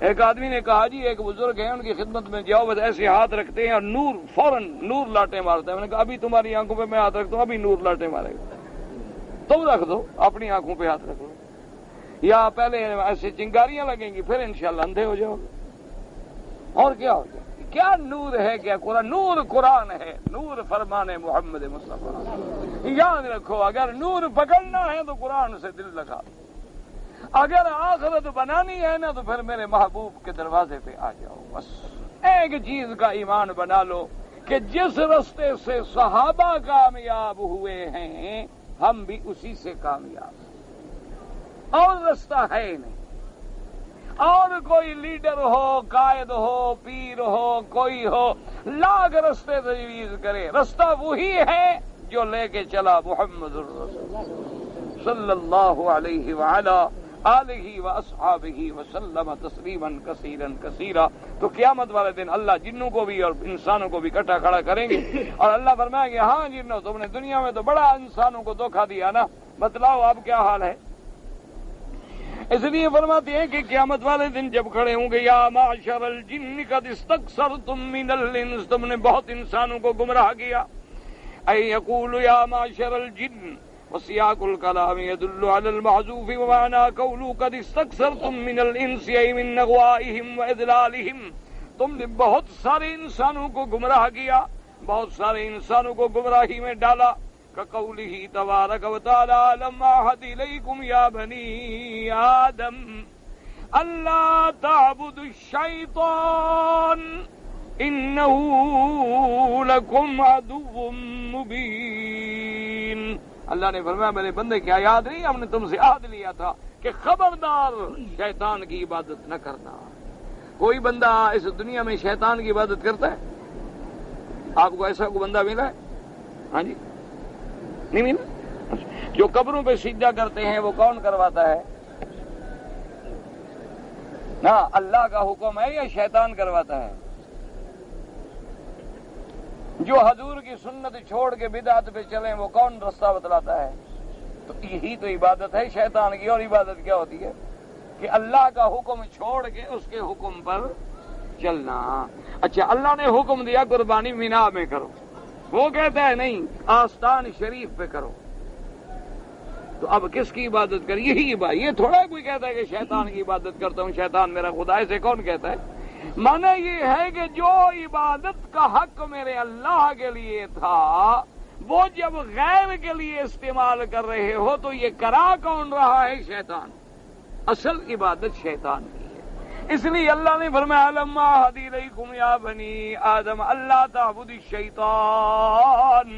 ایک آدمی نے کہا جی ایک بزرگ ہیں ان کی خدمت میں جاؤ, بس ایسے ہاتھ رکھتے ہیں اور نور فوراً نور لاٹیں مارتا ہے. میں نے کہا ابھی تمہاری آنکھوں پہ میں ہاتھ رکھتا ہوں, ابھی نور لاٹیں مارے گا. تم رکھ دو, اپنی آنکھوں پہ ہاتھ رکھ لو, یا پہلے ایسے چنگاریاں لگیں گی پھر انشاءاللہ اندھے ہو جاؤ. اور کیا ہو جائے؟ کیا نور ہے, کیا قرآن؟ نور قرآن ہے, نور فرمان محمد مصطفیٰ. یاد رکھو اگر نور پکڑنا ہے تو قرآن سے دل لگا دو, اگر آخرت بنانی ہے نا تو پھر میرے محبوب کے دروازے پہ آ جاؤ. بس ایک چیز کا ایمان بنا لو کہ جس رستے سے صحابہ کامیاب ہوئے ہیں ہم بھی اسی سے کامیاب ہیں, اور رستہ ہے نہیں. اور کوئی لیڈر ہو, قائد ہو, پیر ہو, کوئی ہو, لاکھ رستے تجویز کرے, رستہ وہی ہے جو لے کے چلا محمد الرسول صلی اللہ علیہ وعلا آلہ واصحابہ وسلم تسلیما کثیرا کثیرا. تو قیامت والے دن اللہ جنوں کو بھی اور انسانوں کو بھی اکٹھا کھڑا کریں گے, اور اللہ فرمائیں گے ہاں جنوں تم نے دنیا میں تو بڑا انسانوں کو دھوکہ دیا نا, بتلاؤ اب کیا حال ہے. اس لیے فرماتے ہیں کہ قیامت والے دن جب کھڑے ہوں گے یا معشر الجن قد استکثرتم من الانس, تم نے بہت انسانوں کو گمراہ کیا. اے یقول یا معشر الجن وسیاق الکلام يدل على المحذوف ومعنى قول قد استكثرتم من الانس اي من نغوائهم واضلالهم. تم نے بہت سارے انسانوں کو گمراہ کیا, بہت سارے انسانوں کو گمراہی میں ڈالا. كقوله تبارك وتعالى لما عهد إليكم يا بني آدم ألا تعبدوا الشيطان إنه لكم عدو مبين. اللہ نے فرمایا میرے بندے کیا یاد نہیں, ہم نے تم سے عہد لیا تھا کہ خبردار شیطان کی عبادت نہ کرنا. کوئی بندہ اس دنیا میں شیطان کی عبادت کرتا ہے؟ آپ کو ایسا کوئی بندہ ملا ہے؟ ہاں جی نہیں ملا. جو قبروں پہ سجدہ کرتے ہیں وہ کون کرواتا ہے؟ نا اللہ کا حکم ہے یا شیطان کرواتا ہے؟ جو حضور کی سنت چھوڑ کے بدعت پہ چلیں وہ کون رستہ بتلاتا ہے؟ تو یہی تو عبادت ہے شیطان کی. اور عبادت کیا ہوتی ہے؟ کہ اللہ کا حکم چھوڑ کے اس کے حکم پر چلنا. اچھا اللہ نے حکم دیا قربانی مینا میں کرو, وہ کہتا ہے نہیں آستان شریف پہ کرو. تو اب کس کی عبادت کر؟ یہی بات، یہ تھوڑا کوئی کہتا ہے کہ شیطان کی عبادت کرتا ہوں، شیطان میرا خدا ہے، اسے کون کہتا ہے؟ مانا یہ ہے کہ جو عبادت کا حق میرے اللہ کے لیے تھا وہ جب غیر کے لیے استعمال کر رہے ہو تو یہ کرا کون رہا ہے؟ شیطان۔ اصل عبادت شیطان کی ہے، اس لیے اللہ نے فرمایا لما ہدی الیکم یا بنی آدم اللہ تعبد الشیطان،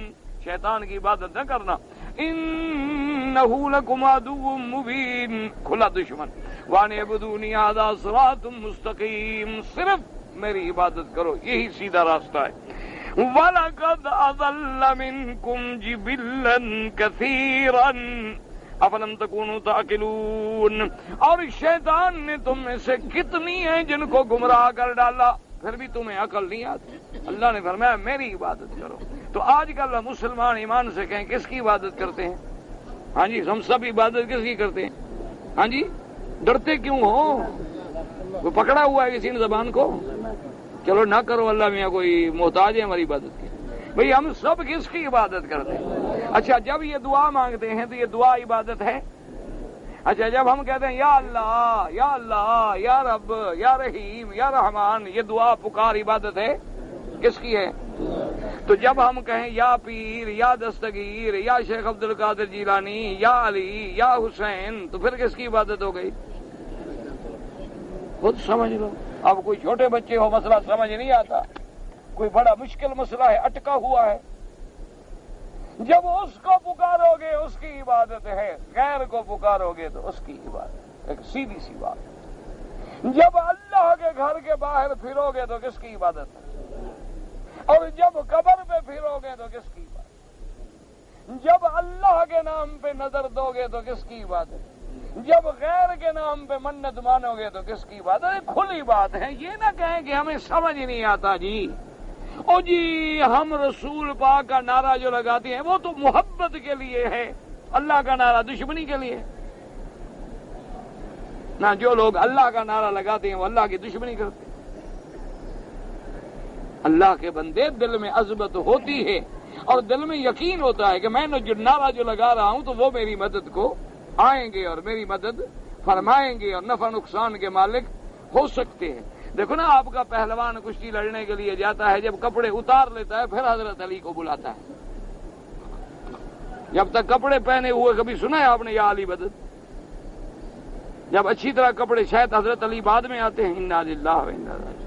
شیطان کی عبادت نہ کرنا، انہ لکم عدو مبین، کھلا دشمن، وان اعبدونی ھذا صراط مستقیم، صرف میری عبادت کرو، یہی سیدھا راستہ ہے۔ وَلَقَدْ أَضَلَّ مِنْكُمْ جِبِلًّا كَثِيرًا أَفَلَمْ تَكُونُوا تَعْقِلُونَ، اور شیطان نے تم میں سے کتنی ہیں جن کو گمراہ کر ڈالا، پھر بھی تمہیں عقل نہیں آتی۔ اللہ نے فرمایا میری عبادت کرو۔ تو آج کل مسلمان ایمان سے کہیں کس کی عبادت کرتے ہیں؟ ہاں جی، ہم سب عبادت کس کی کرتے ہیں؟ ہاں جی، ڈرتے کیوں ہو؟ وہ پکڑا ہوا ہے کسی نے زبان کو؟ چلو نہ کرو، اللہ میاں کوئی محتاج ہے ہماری عبادت کی؟ بھئی ہم سب کس کی عبادت کرتے ہیں؟ اچھا جب یہ دعا مانگتے ہیں تو یہ دعا عبادت ہے؟ اچھا جب ہم کہتے ہیں یا اللہ یا اللہ یا رب یا رحیم یا رحمان، یہ دعا پکار عبادت ہے؟ کس کی ہے؟ تو جب ہم کہیں یا پیر یا دستگیر یا شیخ عبد القادر جیلانی یا علی یا حسین، تو پھر کس کی عبادت ہو گئی؟ خود سمجھ لو۔ اب کوئی چھوٹے بچے ہو مسئلہ سمجھ نہیں آتا، کوئی بڑا مشکل مسئلہ ہے اٹکا ہوا ہے، جب اس کو پکارو گے اس کی عبادت ہے، غیر کو پکارو گے تو اس کی عبادت، ایک سیدھی سی بات۔ جب اللہ کے گھر کے باہر پھرو گے تو کس کی عبادت ہے؟ اور جب قبر پہ پھرو گے تو کس کی عبادت؟ جب اللہ کے نام پہ نظر دو گے تو کس کی عبادت؟ جب غیر کے نام پہ منت مانو گے تو کس کی بات ہے؟ کھلی بات ہے، یہ نہ کہیں کہ ہمیں سمجھ نہیں آتا جی۔ او جی ہم رسول پاک کا نعرہ جو لگاتے ہیں وہ تو محبت کے لیے ہے، اللہ کا نعرہ دشمنی کے لیے نہ۔ جو لوگ اللہ کا نعرہ لگاتے ہیں وہ اللہ کی دشمنی کرتے ہیں۔ اللہ کے بندے دل میں عظمت ہوتی ہے اور دل میں یقین ہوتا ہے کہ میں نے جو نعرہ جو لگا رہا ہوں تو وہ میری مدد کو آئیں گے اور میری مدد فرمائیں گے اور نفع نقصان کے مالک ہو سکتے ہیں۔ دیکھو نا آپ کا پہلوان کشتی لڑنے کے لیے جاتا ہے، جب کپڑے اتار لیتا ہے پھر حضرت علی کو بلاتا ہے، جب تک کپڑے پہنے ہوئے کبھی سنا ہے آپ نے یا علی مدد؟ جب اچھی طرح کپڑے، شاید حضرت علی بعد میں آتے ہیں۔ انا للہ و انا راجعون،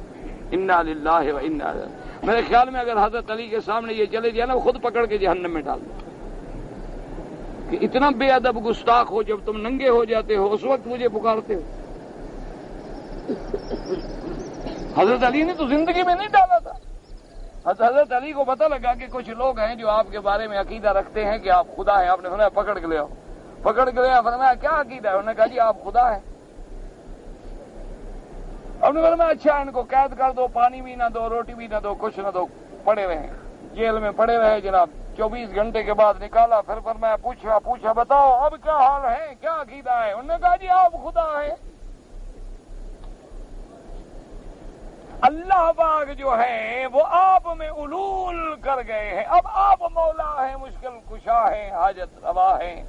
انا للہ و انا راجعون۔ میرے خیال میں اگر حضرت علی کے سامنے یہ چلے جائے نا وہ خود پکڑ کے جہنم میں ڈال دیں کہ اتنا بے ادب گستاخ ہو، جب تم ننگے ہو جاتے ہو اس وقت مجھے پکارتے ہو۔ حضرت علی نے تو زندگی میں نہیں ڈالا تھا۔ حضرت علی کو پتہ لگا کہ کچھ لوگ ہیں جو آپ کے بارے میں عقیدہ رکھتے ہیں کہ آپ خدا ہیں، آپ نے فرمایا پکڑ کے لے آؤ، پکڑ کے لے آؤ، فرمایا کیا عقیدہ ہے؟ انہوں نے کہا جی آپ خدا ہیں۔ آپ نے فرمایا اچھا ان کو قید کر دو، پانی بھی نہ دو، روٹی بھی نہ دو، کچھ نہ دو، پڑے رہیں جیل میں، پڑے رہے جناب۔ 24 گھنٹے کے بعد نکالا، پھر فرمایا پوچھا بتاؤ اب کیا حال ہے، کیا عقیدہ ہے؟ انہوں نے کہا جی آپ خدا ہیں۔ اللہ پاک جو ہے وہ آپ میں علول کر گئے ہیں، اب آپ مولا ہیں، مشکل کشا ہیں، حاجت روا ہیں۔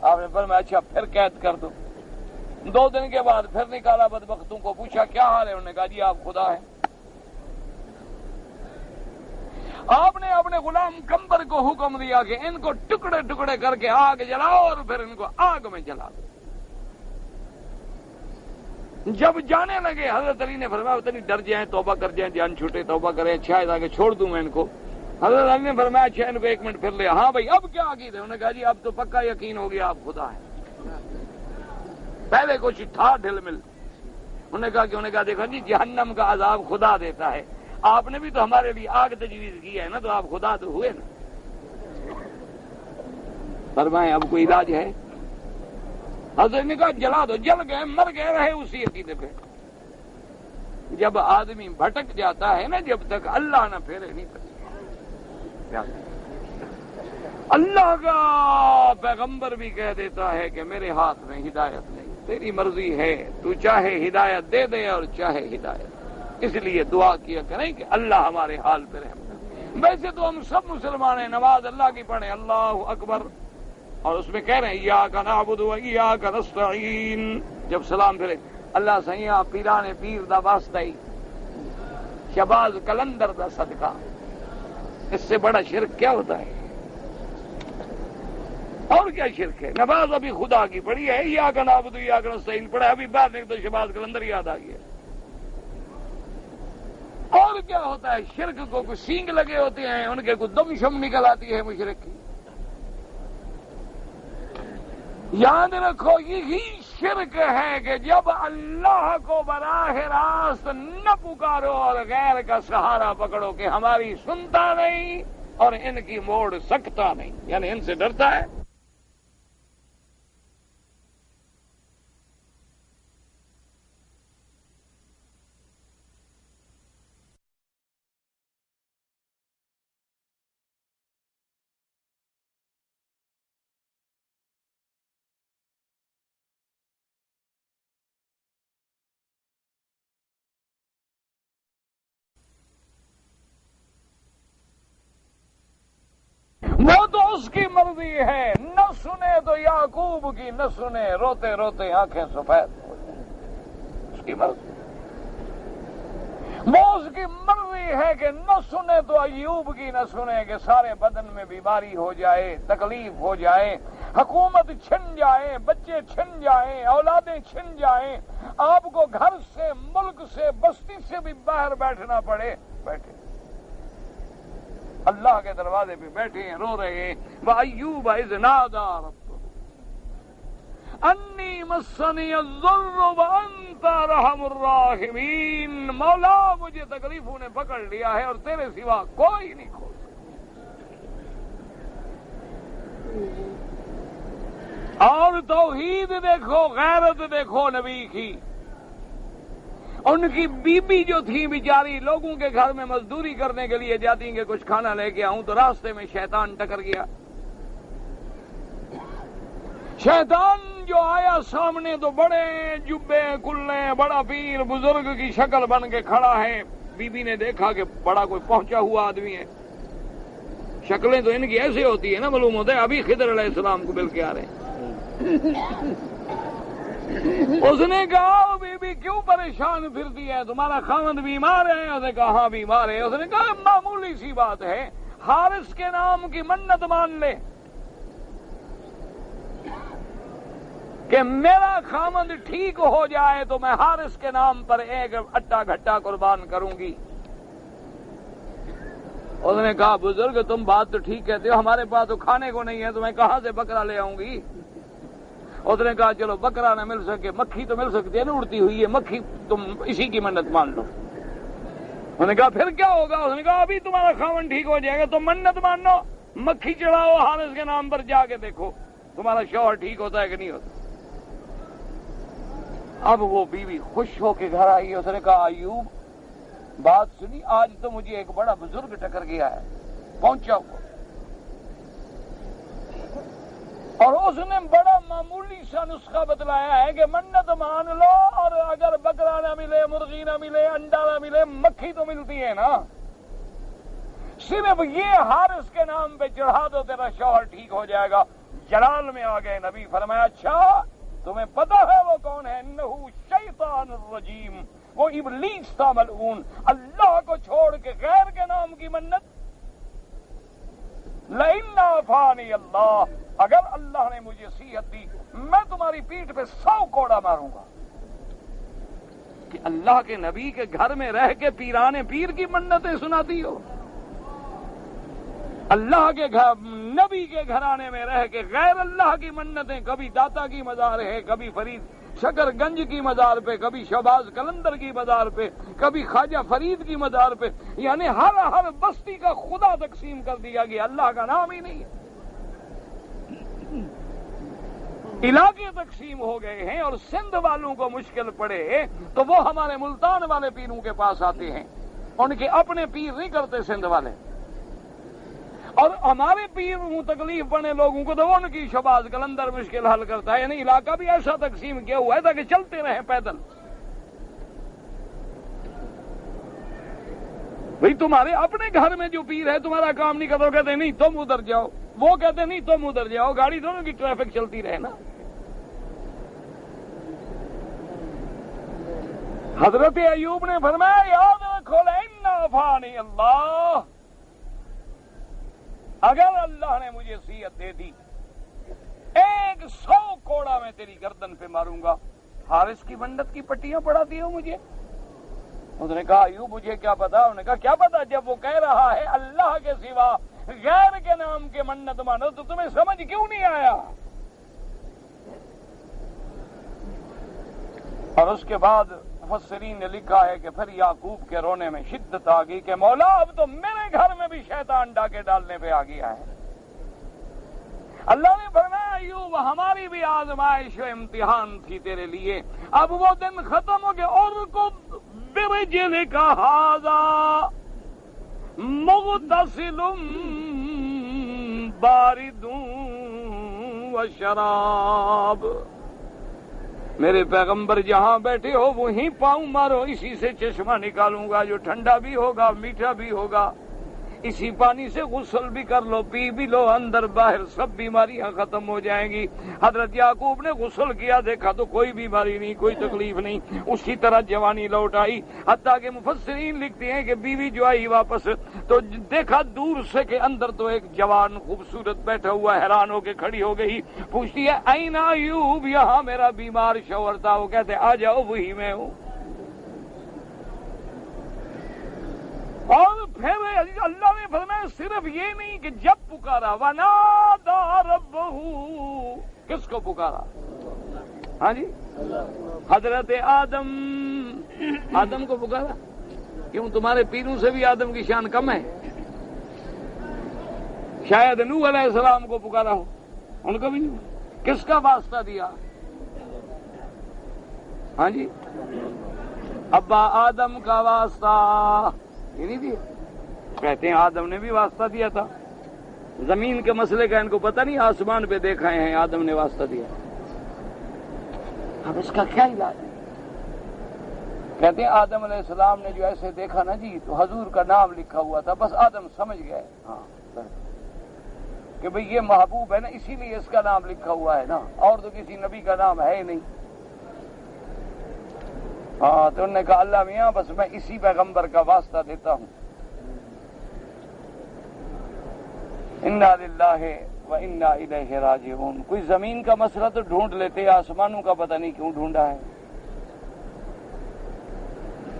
آپ نے فرمایا اچھا پھر قید کر دو۔ 2 دن کے بعد پھر نکالا بدبختوں کو، پوچھا کیا حال ہے؟ انہوں نے کہا جی آپ خدا ہیں۔ آپ نے اپنے غلام کمبر کو حکم دیا کہ ان کو ٹکڑے ٹکڑے کر کے آگ جلاؤ اور پھر ان کو آگ میں جلا دو۔ جب جانے لگے حضرت علی نے فرمایا اتنی ڈر جائیں، توبہ کر جائیں، جان چھوٹے توبہ کریں، اچھا آگے چھوڑ دوں میں ان کو۔ حضرت علی نے فرمایا اچھا ان کو 1 منٹ پھر لیا، ہاں بھائی اب کیا عقیدہ ہے؟ انہوں نے کہا جی اب تو پکا یقین ہو گیا آپ خدا ہیں۔ پہلے کچھ تھا ڈھل مل، انہوں نے کہا دیکھو جی جہنم کا عذاب خدا دیتا ہے، آپ نے بھی تو ہمارے لیے آگ تجویز کی ہے نا، تو آپ خدا تو ہوئے نا۔ فرمائیں اب کوئی علاج ہے؟ حضرت نے کہا جلا دو، جل گئے، مر گئے، رہے اسی عقیدے پہ۔ جب آدمی بھٹک جاتا ہے نا، جب تک اللہ نہ پھیرے نہیں پڑتا۔ اللہ کا پیغمبر بھی کہہ دیتا ہے کہ میرے ہاتھ میں ہدایت نہیں، تیری مرضی ہے، تو چاہے ہدایت دے دے اور چاہے ہدایت۔ اس لیے دعا کیا کریں کہ اللہ ہمارے حال پہ رحم کرے۔ ویسے تو ہم سب مسلمان ہیں، نماز اللہ کی پڑھیں، اللہ اکبر اور اس میں کہہ رہے ہیں ایاک نعبد و ایاک نستعین. جب سلام پھرے اللہ سیاں پیرانے پیر دا واسطہ ہی شہباز کلندر دا صدقہ، اس سے بڑا شرک کیا ہوتا ہے؟ اور کیا شرک ہے؟ نماز ابھی خدا کی پڑھی ہے، ایاک نعبد و ایاک نستعین پڑھا، ابھی بعد میں تو شہباز کلندر یاد آ گیا. اور کیا ہوتا ہے؟ شرک کو کچھ سینگ لگے ہوتے ہیں، ان کے کچھ دم شم نکل آتی ہے مشرک کی. یاد رکھو یہی شرک ہے کہ جب اللہ کو براہ راست نہ پکارو اور غیر کا سہارا پکڑو کہ ہماری سنتا نہیں اور ان کی موڑ سکتا نہیں، یعنی ان سے ڈرتا ہے. وہ تو اس کی مرضی ہے، نہ سنے تو یعقوب کی نہ سنے، روتے روتے آنکھیں سفید ہو جائیں. اس کی مرضی، وہ اس کی مرضی ہے کہ نہ سنے تو ایوب کی نہ سنے کہ سارے بدن میں بیماری ہو جائے، تکلیف ہو جائے، حکومت چھن جائے، بچے چھن جائیں، اولادیں چھن جائیں، آپ کو گھر سے، ملک سے، بستی سے بھی باہر بیٹھنا پڑے، بیٹھے اللہ کے دروازے پہ بیٹھے ہیں، رو رہے ہیں. وَأَيُّوبَ إِذْ نَادَىٰ رَبَّهُ أَنِّي مَسَّنِيَ الضُّرُّ وَأَنتَ أَرْحَمُ الرَّاحِمِينَ. مولا مجھے تکلیفوں نے پکڑ لیا ہے اور تیرے سوا کوئی نہیں کھول سکتا. اور توحید دیکھو، غیرت دیکھو نبی کی. ان کی بیوی جو تھی بیچاری لوگوں کے گھر میں مزدوری کرنے کے لیے جاتی کہ کچھ کھانا لے کے آؤں، تو راستے میں شیطان ٹکر گیا. شیطان جو آیا سامنے تو بڑے جبے کلے، بڑا پیر بزرگ کی شکل بن کے کھڑا ہے. بیوی نے دیکھا کہ بڑا کوئی پہنچا ہوا آدمی ہے. شکلیں تو ان کی ایسے ہوتی ہے نا، معلوم ہوتا ہے ابھی خضر علیہ السلام کو مل کے آ رہے ہیں. اس نے کہا بی بی کیوں پریشان پھرتی ہے، تمہارا خاوند بیمار ہے؟ اس نے کہا ہاں بیمار ہے. اس نے کہا معمولی سی بات ہے، حارث کے نام کی منت مان لے کہ میرا خاوند ٹھیک ہو جائے تو میں حارث کے نام پر ایک اٹا گھٹا قربان کروں گی. اس نے کہا بزرگ تم بات تو ٹھیک کہتے ہو، ہمارے پاس تو کھانے کو نہیں ہے، تو میں کہاں سے بکرا لے آؤں گی؟ اس نے کہا چلو بکرا نہ مل سکے، مکھی تو مل سکتی ہے نا، اڑتی ہوئی ہے مکھی، تم اسی کی منت مان لو. اس نے کہا پھر کیا ہوگا؟ اس نے کہا ابھی تمہارا خاوند ٹھیک ہو جائے گا، تم منت مانو، مکھی چڑھاؤ حارث کے نام پر، جا کے دیکھو تمہارا شوہر ٹھیک ہوتا ہے کہ نہیں ہوتا. اب وہ بیوی خوش ہو کے گھر آئی. اس نے کہا ایوب بات سنی، آج تو مجھے ایک بڑا بزرگ ٹکر گیا ہے، پہنچا ہوا، اور اس نے بڑا معمولی سا نسخہ بتلایا ہے کہ منت مان لو، اور اگر بکرا نہ ملے، مرغی نہ ملے، انڈا نہ ملے، مکھی تو ملتی ہے نا، صرف یہ حارث کے نام پہ چڑھا دو، تیرا شوہر ٹھیک ہو جائے گا. جلال میں آ گئے نبی. فرمایا اچھا تمہیں پتا ہے وہ کون ہے؟ انہو شیطان الرجیم، وہ ابلیس تھا ملعون. اللہ کو چھوڑ کے غیر کے نام کی منت. لئن عافانی اللہ، اگر اللہ نے مجھے صحت دی میں تمہاری پیٹھ پہ 100 کوڑا ماروں گا. کہ اللہ کے نبی کے گھر میں رہ کے پیرانے پیر کی منتیں سناتی ہو؟ اللہ کے گھر، نبی کے گھرانے میں رہ کے غیر اللہ کی منتیں، کبھی داتا کی مزار ہے، کبھی فرید شکر گنج کی مزار پہ، کبھی شہباز کلندر کی مزار پہ، کبھی خواجہ فرید کی مزار پہ، یعنی ہر بستی کا خدا تقسیم کر دیا گیا، اللہ کا نام ہی نہیں ہے. علاقے تقسیم ہو گئے ہیں. اور سندھ والوں کو مشکل پڑے تو وہ ہمارے ملتان والے پیروں کے پاس آتے ہیں، ان کے اپنے پیر نہیں کرتے سندھ والے. اور ہمارے پیر تکلیف پڑنے لوگوں کو تو ان کی شہباز کلندر مشکل حل کرتا ہے. یعنی علاقہ بھی ایسا تقسیم کیا ہوا ہے تاکہ چلتے رہیں پیدل. بھئی تمہارے اپنے گھر میں جو پیر ہے تمہارا کام نہیں کرتا، کہتے نہیں تم ادھر جاؤ، وہ کہتے نہیں تم ادھر جاؤ، گاڑی دونوں کی ٹریفک چلتی رہے نا۔ حضرت ایوب نے فرمایا یاد رکھو لئن عافانی اللہ، اگر اللہ نے مجھے صحت دے دی 100 کوڑا میں تیری گردن پہ ماروں گا۔ حارث کی منت کی پٹیاں پڑھاتی ہو مجھے؟ اس نے کہا ایوب مجھے کیا پتا؟ انہوں نے کہا کیا پتا، جب وہ کہہ رہا ہے اللہ کے سوا غیر کے نام کے منت مانو تو تمہیں سمجھ کیوں نہیں آیا؟ اور اس کے بعد مفسرین نے لکھا ہے کہ پھر یعقوب کے رونے میں شدت آ گئی کہ مولا اب تو میرے گھر میں بھی شیطان ڈاکے ڈالنے پہ آ گیا ہے۔ اللہ نے فرمایا ایوب ہماری بھی آزمائش و امتحان تھی تیرے لیے، اب وہ دن ختم ہو گئے۔ اور کو برجل کا ہاذا مغتسل بارد و شراب، میرے پیغمبر جہاں بیٹھے ہو وہیں پاؤں مارو، اسی سے چشمہ نکالوں گا جو ٹھنڈا بھی ہوگا میٹھا بھی ہوگا، اسی پانی سے غسل بھی کر لو، پی بھی لو، اندر باہر سب بیماریاں ختم ہو جائیں گی۔ حضرت یعقوب نے غسل کیا، دیکھا تو کوئی بیماری نہیں، کوئی تکلیف نہیں، اسی طرح جوانی لوٹ آئی۔ حتیٰ کہ مفسرین لکھتے ہیں کہ بیوی جو آئی واپس تو دیکھا دور سے کہ اندر تو ایک جوان خوبصورت بیٹھا ہوا، حیران ہو کے کھڑی ہو گئی، پوچھتی ہے این ایوب، یہاں میرا بیمار شوہر تھا۔ وہ کہتے آ جاؤ وہی میں ہوں۔ اور پھر اللہ نے فرمایا صرف یہ نہیں کہ جب پکارا وَنَادَى رَبَّهُ، کس کو پکارا؟ ہاں جی حضرت آدم کو پکارا۔ کیوں تمہارے پیروں سے بھی آدم کی شان کم ہے؟ شاید نوح علیہ السلام کو پکارا ہو، ان کو بھی نہیں۔ کس کا واسطہ دیا؟ ہاں جی ابا آدم کا واسطہ یہ نہیں دیا؟ کہتے ہیں آدم نے بھی واسطہ دیا تھا، زمین کے مسئلے کا ان کو پتہ نہیں، آسمان پہ دیکھا ہے آدم نے واسطہ دیا۔ اب اس کا کیا علاج ہے؟ کہتے ہیں آدم علیہ السلام نے جو ایسے دیکھا نا جی تو حضور کا نام لکھا ہوا تھا، بس آدم سمجھ گئے ہاں کہ بھئی یہ محبوب ہے نا، اسی لیے اس کا نام لکھا ہوا ہے نا، اور تو کسی نبی کا نام ہے ہی نہیں۔ ہاں تو انہوں نے کہا اللہ میاں بس میں اسی پیغمبر کا واسطہ دیتا ہوں۔ انا للہ و انا الیہ راجعون۔ کوئی زمین کا مسئلہ تو ڈھونڈ لیتے، آسمانوں کا پتہ نہیں کیوں ڈھونڈا ہے۔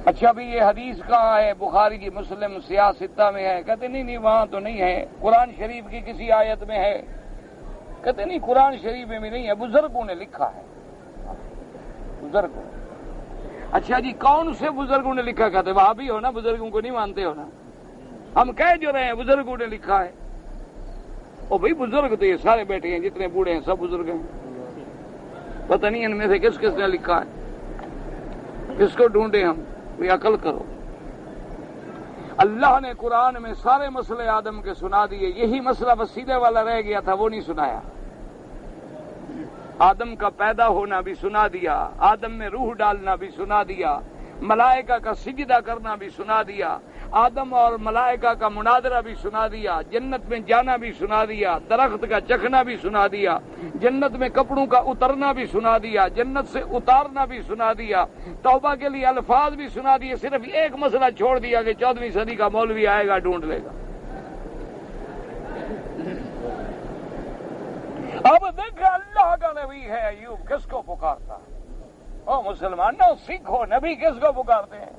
اچھا بھی یہ حدیث کہاں ہے؟ بخاری کی، مسلم، سیاہ ستہ میں ہے؟ کہتے نہیں وہاں تو نہیں ہے۔ قرآن شریف کی کسی آیت میں ہے؟ کہتے نہیں قرآن شریف میں بھی نہیں ہے، بزرگوں نے لکھا ہے، بزرگوں۔ اچھا جی کون سے بزرگوں نے لکھا؟ کہتے وہابی ہو نا، بزرگوں کو نہیں مانتے ہو نا؟ ہم کہہ جو رہے ہیں بزرگوں نے لکھا ہے۔ او بھائی بزرگ تو یہ سارے بیٹھے ہیں، جتنے بوڑھے ہیں سب بزرگ ہیں، پتہ نہیں ان میں سے کس کس نے لکھا ہے، کس کو ڈھونڈے ہم؟ کوئی عقل کرو۔ اللہ نے قرآن میں سارے مسئلے آدم کے سنا دیے، یہی مسئلہ وسیلے والا رہ گیا تھا، وہ نہیں سنایا۔ آدم کا پیدا ہونا بھی سنا دیا، آدم میں روح ڈالنا بھی سنا دیا، ملائکہ کا سجدہ کرنا بھی سنا دیا، آدم اور ملائکہ کا مناظرہ بھی سنا دیا، جنت میں جانا بھی سنا دیا، درخت کا چکھنا بھی سنا دیا، جنت میں کپڑوں کا اترنا بھی سنا دیا، جنت سے اتارنا بھی سنا دیا، توبہ کے لیے الفاظ بھی سنا دیے۔ صرف ایک مسئلہ چھوڑ دیا کہ 14ویں صدی کا مولوی آئے گا ڈھونڈ لے گا۔ اب دیکھا اللہ کا نبی ہے ایوب کس کو پکارتا ہے؟ او مسلمانوں سیکھو، نبی کس کو پکارتے ہیں؟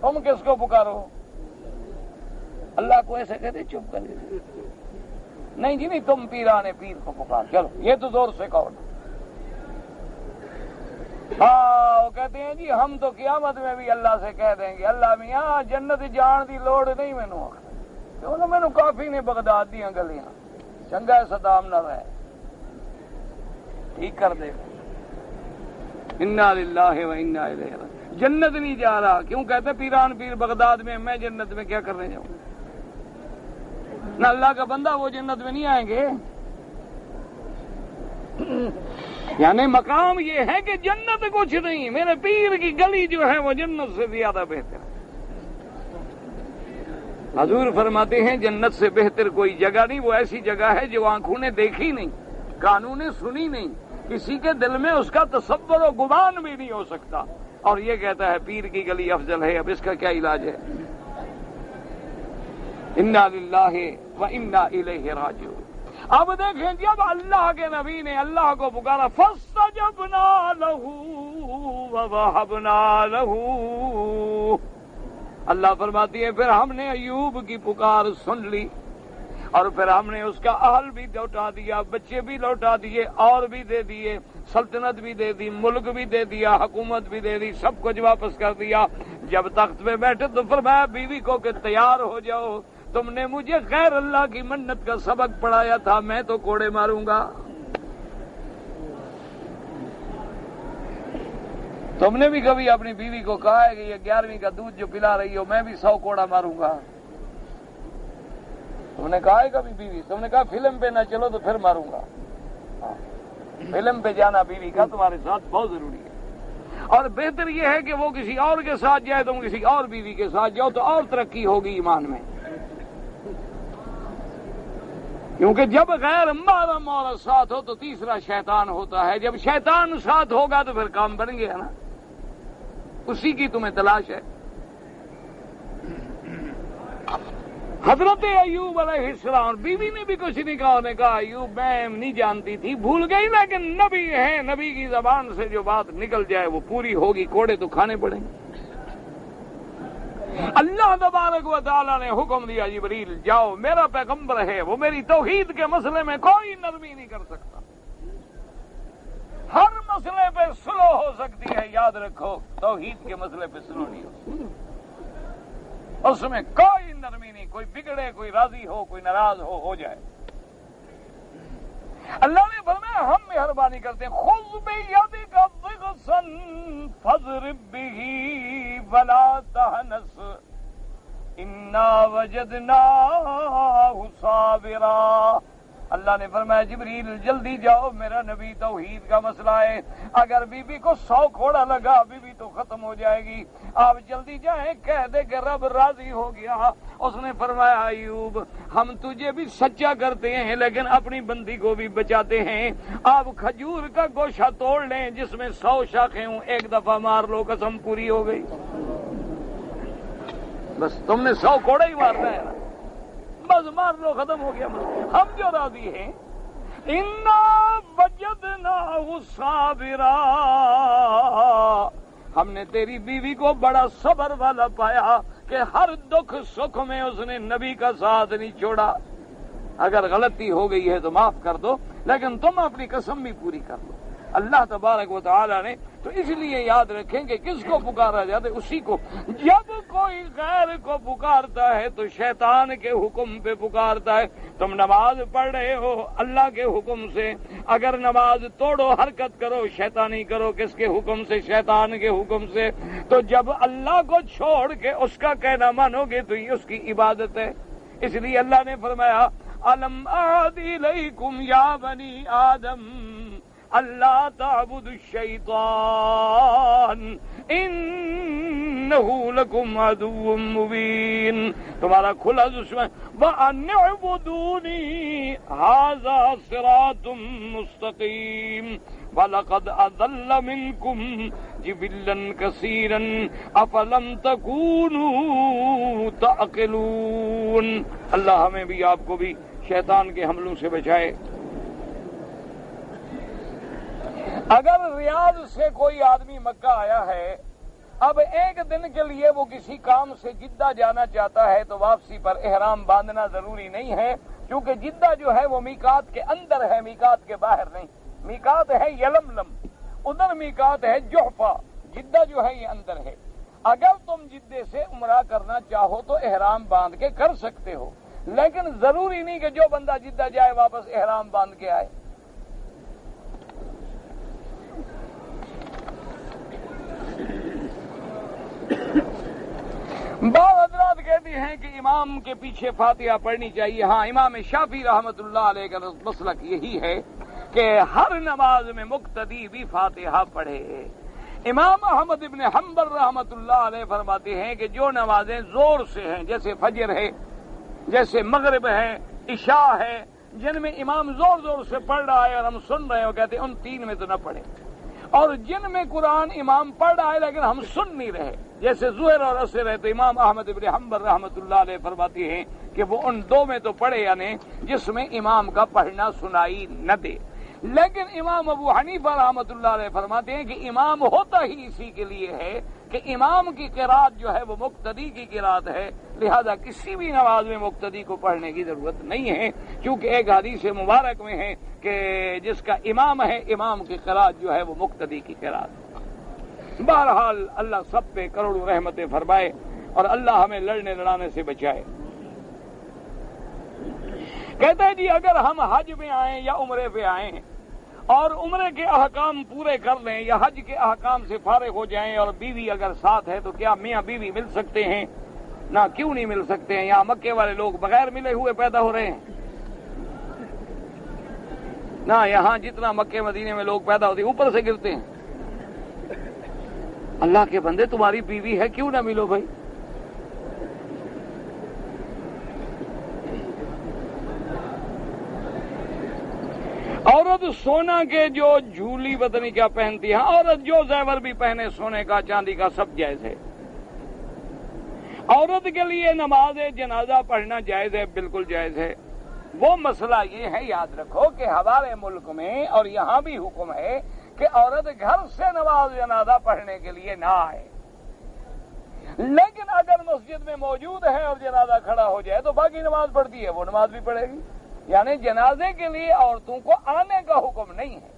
تم کس کو پکارو؟ اللہ کو ایسے کہتے چپ کر دے، نہیں جی نہیں تم پیرانے پیر کو پکار، چلو یہ تو زور سے کہو نا۔ ہاں وہ کہتے ہیں جی ہم تو قیامت میں بھی اللہ سے کہہ دیں گے اللہ میاں جنت جان دی لوڑ نہیں مینوں، کیوں نہ مینوں کافی نے بغداد دیاں گلیاں، چنگا صدام نہ رہے، ٹھیک کر دے۔ انا للہ و انا الیہ راجعون۔ جنت نہیں جا رہا، کیوں کہتے پیران پیر بغداد میں جنت میں کیا کرنے جاؤں؟ نہ اللہ کا بندہ وہ جنت میں نہیں آئیں گے۔ یعنی مقام یہ ہے کہ جنت کچھ نہیں، میرے پیر کی گلی جو ہے وہ جنت سے زیادہ بہتر ہے۔ حضور فرماتے ہیں جنت سے بہتر کوئی جگہ نہیں، وہ ایسی جگہ ہے جو آنکھوں نے دیکھی نہیں، کانوں نے سنی نہیں، کسی کے دل میں اس کا تصور و گمان بھی نہیں ہو سکتا، اور یہ کہتا ہے پیر کی گلی افضل ہے۔ اب اس کا کیا علاج ہے؟ انا للہ و انا الیہ راجعون۔ اب دیکھیں جب اللہ کے نبی نے اللہ کو پکارا فاستجبنا لہ ووہبنا لہ، اللہ فرماتی ہے پھر ہم نے ایوب کی پکار سن لی، اور پھر ہم نے اس کا اہل بھی لوٹا دیا، بچے بھی لوٹا دیے، اور بھی دے دیے، سلطنت بھی دے دی، ملک بھی دے دیا، حکومت بھی دے دی، سب کچھ واپس کر دیا۔ جب تخت پہ بیٹھے تو فرمایا بیوی کو کہ تیار ہو جاؤ، تم نے مجھے غیر اللہ کی منت کا سبق پڑھایا تھا، میں تو کوڑے ماروں گا۔ تم نے بھی کبھی اپنی بیوی کو کہا ہے کہ یہ 11ویں کا دودھ جو پلا رہی ہو میں بھی 100 کوڑا ماروں گا؟ تم نے کہا ہے کبھی بیوی؟ تم نے کہا فلم پہ نہ چلو تو پھر ماروں گا۔ فلم پہ جانا بیوی کا تمہارے ساتھ بہت ضروری ہے، اور بہتر یہ ہے کہ وہ کسی اور کے ساتھ جائے، تم کسی اور بیوی کے ساتھ جاؤ تو اور ترقی ہوگی ایمان میں، کیونکہ جب غیر محرم عورت ساتھ ہو تو تیسرا شیطان ہوتا ہے، جب شیطان ساتھ ہوگا تو پھر کام بن گیا نا، اسی کی تمہیں تلاش ہے۔ حضرت ایوب علیہ السلام بیوی نے بھی کچھ نہیں کہا، نے کہا ایوب میں نہیں جانتی تھی، بھول گئی، لیکن نبی ہے، نبی کی زبان سے جو بات نکل جائے وہ پوری ہوگی، کوڑے تو کھانے پڑیں گے۔ اللہ تبارک و تعالیٰ نے حکم دیا جبریل جاؤ، میرا پیغمبر ہے، وہ میری توحید کے مسئلے میں کوئی نرمی نہیں کر سکتا، ہر مسئلے پہ سلو ہو سکتی ہے، یاد رکھو توحید کے مسئلے پہ سلو نہیں ہو سکتی، اس میں کوئی نرمی نہیں، کوئی بگڑے، کوئی راضی ہو، کوئی ناراض ہو جائے۔ اللہ نے فرمایا ہم مہربانی کرتے ہیں، خذ بیدک ضغثا فاضرب به ولا تحنث انا وجدناه صابرا۔ اللہ نے فرمایا جبریل جلدی جاؤ، میرا نبی توحید کا مسئلہ ہے، اگر بی بی کو 100 کوڑا لگا بی بی تو ختم ہو جائے گی، آپ جلدی جائیں، کہہ دے کہ رب راضی ہو گیا۔ اس نے فرمایا ایوب ہم تجھے بھی سچا کرتے ہیں لیکن اپنی بندی کو بھی بچاتے ہیں، آپ کھجور کا گوشہ توڑ لیں جس میں 100 شاخیں ہوں، ایک دفعہ مار لو قسم پوری ہو گئی، بس تم نے 100 کوڑا ہی مارنا ہے، بس مار لو ختم ہو گیا۔ ہم جو راضی ہیں انا وجدناہ صابرا، ہم نے تیری بیوی کو بڑا صبر والا پایا کہ ہر دکھ سکھ میں اس نے نبی کا ساتھ نہیں چھوڑا، اگر غلطی ہو گئی ہے تو معاف کر دو لیکن تم اپنی قسم بھی پوری کر لو۔ اللہ تبارک و تعالی نے تو اس لیے یاد رکھیں کہ کس کو پکارا جاتا ہے؟ اسی کو۔ جب کوئی غیر کو پکارتا ہے تو شیطان کے حکم پہ پکارتا ہے۔ تم نماز پڑھ رہے ہو اللہ کے حکم سے، اگر نماز توڑو حرکت کرو شیطانی کرو، کس کے حکم سے؟ شیطان کے حکم سے۔ تو جب اللہ کو چھوڑ کے اس کا کہنا مانو گے تو یہ اس کی عبادت ہے۔ اس لیے اللہ نے فرمایا الم اعہد الیکم یا بنی آدم اللہ تعبدوا الشیطان انہ لکم عدو مبین، تمہارا کھلا دشمن، وَأَنِ اعْبُدُونِی ھَذَا صِرَاطٌ مُسْتَقِیمٌ وَلَقَدْ أَضَلَّ مِنْکُمْ جِبِلًّا کَثِیرًا أَفَلَمْ تَکُونُوا تَعْقِلُونَ۔ اللہ ہمیں بھی آپ کو بھی شیطان کے حملوں سے بچائے۔ اگر ریاض سے کوئی آدمی مکہ آیا ہے، اب ایک دن کے لیے وہ کسی کام سے جدہ جانا چاہتا ہے تو واپسی پر احرام باندھنا ضروری نہیں ہے، کیونکہ جدہ جو ہے وہ میقات کے اندر ہے، میقات کے باہر نہیں۔ میقات ہے یلملم، ادھر میقات ہے جحفہ، جدہ جو ہے یہ اندر ہے۔ اگر تم جدے سے عمرہ کرنا چاہو تو احرام باندھ کے کر سکتے ہو، لیکن ضروری نہیں کہ جو بندہ جدہ جائے واپس احرام باندھ کے آئے۔ بعض حضرات کہتے ہیں کہ امام کے پیچھے فاتحہ پڑھنی چاہیے۔ ہاں، امام شافعی رحمۃ اللہ علیہ کا مسلک یہی ہے کہ ہر نماز میں مقتدی بھی فاتحہ پڑھے۔ امام احمد ابن حنبل رحمۃ اللہ علیہ فرماتے ہیں کہ جو نمازیں زور سے ہیں جیسے فجر ہے جیسے مغرب ہے، عشاء ہے، جن میں امام زور زور سے پڑھ رہا ہے اور ہم سن رہے ہیں، وہ کہتے ہیں ان تین میں تو نہ پڑھے، اور جن میں قرآن امام پڑھ رہا ہے لیکن ہم سن نہیں رہے، جیسے ظہر اور عصر ہے، تو امام احمد بن حنبل رحمۃ اللہ علیہ فرماتے ہیں کہ وہ ان دو میں تو پڑھے، یعنی جس میں امام کا پڑھنا سنائی نہ دے۔ لیکن امام ابو حنیفہ رحمۃ اللہ علیہ فرماتے ہیں کہ امام ہوتا ہی اسی کے لیے ہے کہ امام کی قرات جو ہے وہ مقتدی کی قرات ہے، لہذا کسی بھی نماز میں مقتدی کو پڑھنے کی ضرورت نہیں ہے، کیونکہ ایک حدیث مبارک میں ہے کہ جس کا امام ہے امام کی قرات جو ہے وہ مقتدی کی قرات ہے۔ بہرحال اللہ سب پہ کروڑوں رحمتیں فرمائے اور اللہ ہمیں لڑنے لڑانے سے بچائے۔ کہتے ہیں جی اگر ہم حج میں آئیں یا عمرے پہ آئیں اور عمرے کے احکام پورے کر لیں یا حج کے احکام سے فارغ ہو جائیں اور بیوی اگر ساتھ ہے تو کیا میاں بیوی مل سکتے ہیں؟ نہ، کیوں نہیں مل سکتے ہیں؟ یہاں مکے والے لوگ بغیر ملے ہوئے پیدا ہو رہے ہیں؟ نہ، یہاں جتنا مکے مدینے میں لوگ پیدا ہوتے ہیں اوپر سے گرتے ہیں۔ اللہ کے بندے، تمہاری بیوی ہے، کیوں نہ ملو بھائی؟ عورت سونا کے جو جھولی پتہ نہیں کیا پہنتی ہے، عورت جو زیور بھی پہنے سونے کا چاندی کا سب جائز ہے۔ عورت کے لیے نماز جنازہ پڑھنا جائز ہے، بالکل جائز ہے۔ وہ مسئلہ یہ ہے، یاد رکھو کہ ہمارے ملک میں اور یہاں بھی حکم ہے کہ عورت گھر سے نماز جنازہ پڑھنے کے لیے نہ آئے، لیکن اگر مسجد میں موجود ہے اور جنازہ کھڑا ہو جائے تو باقی نماز پڑھتی ہے، وہ نماز بھی پڑھے گی۔ یعنی جنازے کے لیے عورتوں کو آنے کا حکم نہیں ہے۔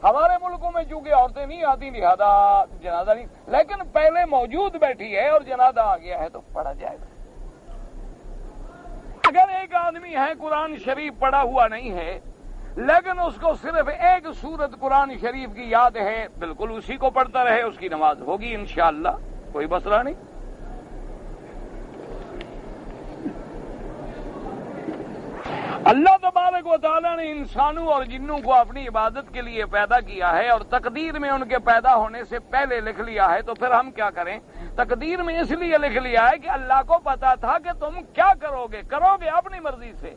ہمارے ملکوں میں چونکہ عورتیں نہیں آتی لہذا جنازہ نہیں، لیکن پہلے موجود بیٹھی ہے اور جنازہ آ گیا ہے تو پڑھا جائے گا۔ اگر ایک آدمی ہے قرآن شریف پڑھا ہوا نہیں ہے لیکن اس کو صرف ایک سورت قرآن شریف کی یاد ہے، بالکل اسی کو پڑھتا رہے، اس کی نماز ہوگی انشاءاللہ، کوئی مسئلہ نہیں۔ اللہ تبارک و تعالیٰ نے انسانوں اور جنوں کو اپنی عبادت کے لیے پیدا کیا ہے اور تقدیر میں ان کے پیدا ہونے سے پہلے لکھ لیا ہے، تو پھر ہم کیا کریں؟ تقدیر میں اس لیے لکھ لیا ہے کہ اللہ کو پتا تھا کہ تم کیا کرو گے اپنی مرضی سے،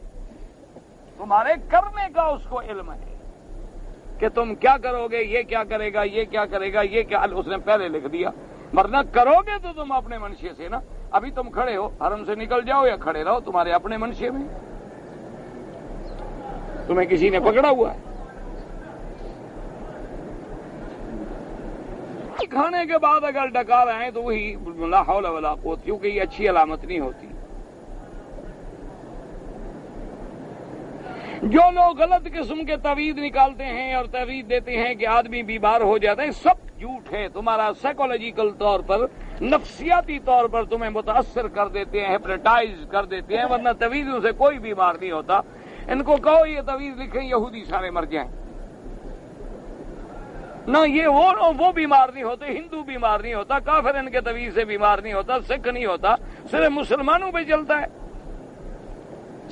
تمہارے کرنے کا اس کو علم ہے کہ تم کیا کرو گے، یہ کیا کرے گا، یہ کیا کرے گا، یہ کیا، اس نے پہلے لکھ دیا۔ ورنہ کرو گے تو تم اپنے منشے سے نا، ابھی تم کھڑے ہو، حرم سے نکل جاؤ یا کھڑے رہو، تمہارے اپنے منشے میں، تمہیں کسی نے پکڑا ہوا ہے۔ کھانے کے بعد اگر ڈکار آئے تو وہی لا حول ولا قوت، کیونکہ یہ اچھی علامت نہیں ہوتی۔ جو لوگ غلط قسم کے تعویذ نکالتے ہیں اور تعویذ دیتے ہیں کہ آدمی بیمار ہو جاتا ہے، سب جھوٹ ہے۔ تمہارا سائیکولوجیکل طور پر، نفسیاتی طور پر تمہیں متاثر کر دیتے ہیں، ہپنوٹائز کر دیتے ہیں، ورنہ تعویذوں سے کوئی بیمار نہیں ہوتا۔ ان کو کہو یہ تعویذ لکھیں، یہودی سارے مر جائیں، نہ یہ وہ بیمار نہیں ہوتے، ہندو بیمار نہیں ہوتا، کافر ان کے تعویذ سے بیمار نہیں ہوتا، سکھ نہیں ہوتا، صرف مسلمانوں پہ چلتا ہے۔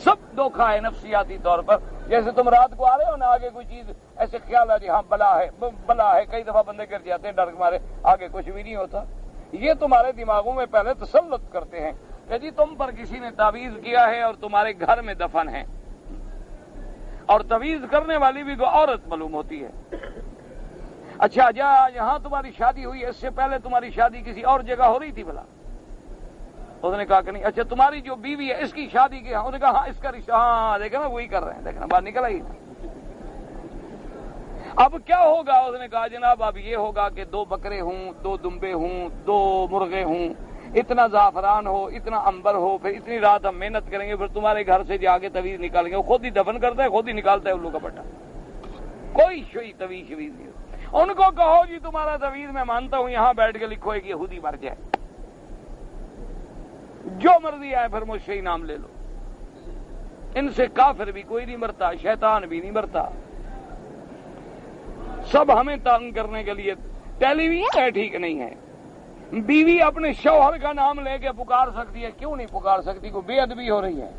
سب دھوکھا ہے نفسیاتی طور پر۔ جیسے تم رات کو آ رہے ہو نا، آگے کوئی چیز ایسے خیال ہے جی ہاں بلا ہے، کئی دفعہ بندے گر جاتے ہیں ڈر کے مارے، آگے کچھ بھی نہیں ہوتا۔ یہ تمہارے دماغوں میں پہلے تسلط کرتے ہیں کہ جی تم پر کسی نے تعویذ کیا ہے اور تمہارے گھر میں دفن ہے، اور تعویذ کرنے والی بھی کوئی عورت معلوم ہوتی ہے۔ اچھا یہاں تمہاری شادی ہوئی ہے، اس سے پہلے تمہاری شادی کسی اور جگہ ہو رہی تھی بھلا؟ اس نے کہا کہ نہیں۔ اچھا تمہاری جو بیوی ہے اس کی شادی کی؟ اس نے کہا ہاں اس کا رشتہ، ہاں دیکھا نا وہی کر رہے ہیں، دیکھنا باہر نکل آئی۔ اب کیا ہوگا؟ اس نے کہا جناب اب یہ ہوگا کہ 2 بکرے ہوں، 2 دمبے ہوں، 2 مرغے ہوں، اتنا زعفران ہو، اتنا عنبر ہو، پھر اتنی رات ہم محنت کریں گے، پھر تمہارے گھر سے جا کے تعویذ نکالیں گے۔ وہ خود ہی دفن کرتا ہے، خود ہی نکالتا ہے الو کا پٹا، کوئی تعویذ نہیں۔ ان کو کہو جی تمہارا تعویذ میں مانتا ہوں، یہاں بیٹھ کے لکھو ایک یہودی مر جائے، جو مرضی آئے پھر مجھ سے ہی نام لے لو۔ ان سے کافر بھی کوئی نہیں مرتا، شیطان بھی نہیں مرتا، سب ہمیں تنگ کرنے کے لیے۔ ٹیلی ویژن ہے ٹھیک نہیں ہے، بیوی اپنے شوہر کا نام لے کے پکار سکتی ہے، کیوں نہیں پکار سکتی؟ کوئی بے ادبی ہو رہی ہے؟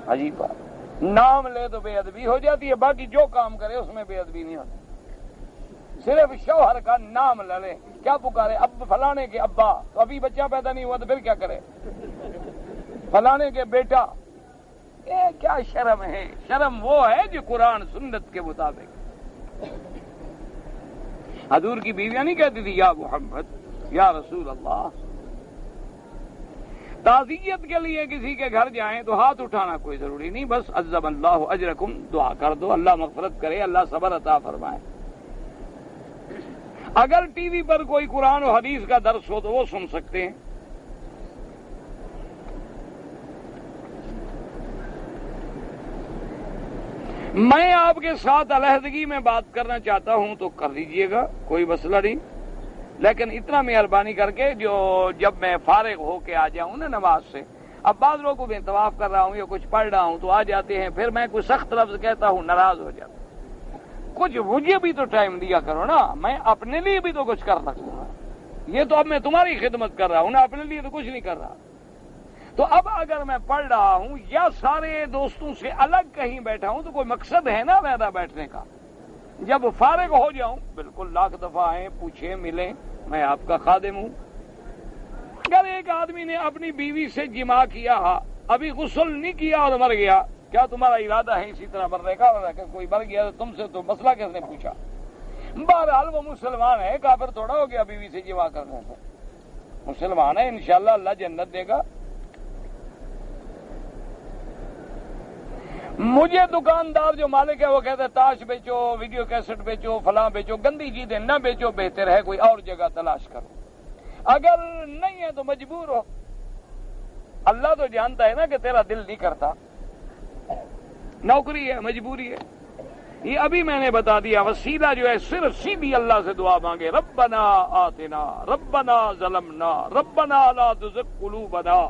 عجیب بات، نام لے تو بے ادبی ہو جاتی ہے، باقی جو کام کرے اس میں بے ادبی نہیں ہوتی۔ صرف شوہر کا نام لے لے، کیا پکارے؟ اب فلانے کے ابا، تو ابھی بچہ پیدا نہیں ہوا تو پھر کیا کرے؟ فلانے کے بیٹا. یہ کیا شرم ہے؟ شرم وہ ہے جو قرآن سنت کے مطابق. حضور کی بیویاں نہیں کہتی تھی یا محمد یا رسول اللہ. تعزیت کے لیے کسی کے گھر جائیں تو ہاتھ اٹھانا کوئی ضروری نہیں، بس عزم اللہ اجرکم دعا کر دو، اللہ مغفرت کرے، اللہ صبر عطا فرمائے. اگر ٹی وی پر کوئی قرآن و حدیث کا درس ہو تو وہ سن سکتے ہیں. میں آپ کے ساتھ علیحدگی میں بات کرنا چاہتا ہوں تو کر دیجئے گا، کوئی مسئلہ نہیں، لیکن اتنا مہربانی کر کے جو جب میں فارغ ہو کے آ جاؤں نا نماز سے. اب بعض لوگوں کو میں طواف کر رہا ہوں یا کچھ پڑھ رہا ہوں تو آ جاتے ہیں، پھر میں کوئی سخت لفظ کہتا ہوں ناراض ہو جاتا. کچھ مجھے بھی تو ٹائم دیا کرو نا، میں اپنے لیے بھی تو کچھ کر سکوں گا. یہ تو اب میں تمہاری خدمت کر رہا ہوں نا، اپنے لیے تو کچھ نہیں کر رہا. تو اب اگر میں پڑھ رہا ہوں یا سارے دوستوں سے الگ کہیں بیٹھا ہوں تو کوئی مقصد ہے نا میرا بیٹھنے کا. جب فارغ ہو جاؤں بالکل لاکھ دفعہ آئیں، پوچھیں، ملیں، میں آپ کا خادم ہوں. اگر ایک آدمی نے اپنی بیوی سے جماع کیا، ابھی غسل نہیں کیا اور مر گیا، کیا تمہارا ارادہ ہے اسی طرح مرنے کا؟ کہ کوئی مر گیا تو تم سے تو مسئلہ کس نے پوچھا؟ بہرحال وہ مسلمان ہے، کافر تھوڑا ہو گیا بیوی سے جماع کرنے سے. مسلمان ہے، انشاءاللہ اللہ جنت دے گا. مجھے دکاندار جو مالک ہے وہ کہتا ہے تاش بیچو، ویڈیو کیسٹ بیچو، فلاں بیچو، گندی چیزیں نہ بیچو، بہتر ہے کوئی اور جگہ تلاش کرو. اگر نہیں ہے تو مجبور ہو. اللہ تو جانتا ہے نا کہ تیرا دل نہیں کرتا، نوکری ہے، مجبوری ہے. یہ ابھی میں نے بتا دیا. وسیلہ جو ہے صرف سیدھی اللہ سے دعا مانگے، ربنا آتنا، ربنا ظلمنا، ربنا لا تزغ قلوبنا،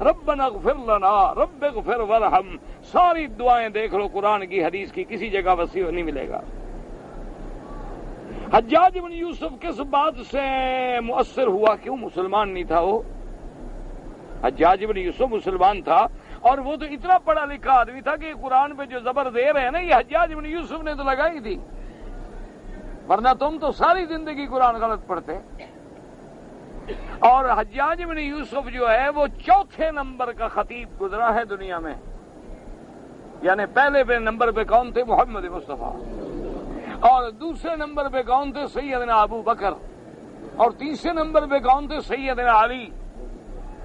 ربنا اغفر لنا، رب اغفر ورحم. ساری دعائیں دیکھ لو قرآن کی حدیث کی، کسی جگہ وسیع نہیں ملے گا. حجاج بن یوسف کس بات سے مؤثر ہوا؟ کیوں مسلمان نہیں تھا وہ؟ حجاج بن یوسف مسلمان تھا، اور وہ تو اتنا پڑھا لکھا آدمی تھا کہ قرآن پہ جو زبر دے رہے ہیں نا، یہ حجاج بن یوسف نے تو لگائی تھی، ورنہ تم تو ساری زندگی قرآن غلط پڑھتے. اور حجاج بن یوسف جو ہے وہ چوتھے نمبر کا خطیب گزرا ہے دنیا میں. یعنی پہلے نمبر پہ کون تھے؟ محمد مصطفیٰ. اور دوسرے نمبر پہ کون تھے؟ سیدنا ابو بکر. اور تیسرے نمبر پہ کون تھے؟ سیدنا علی.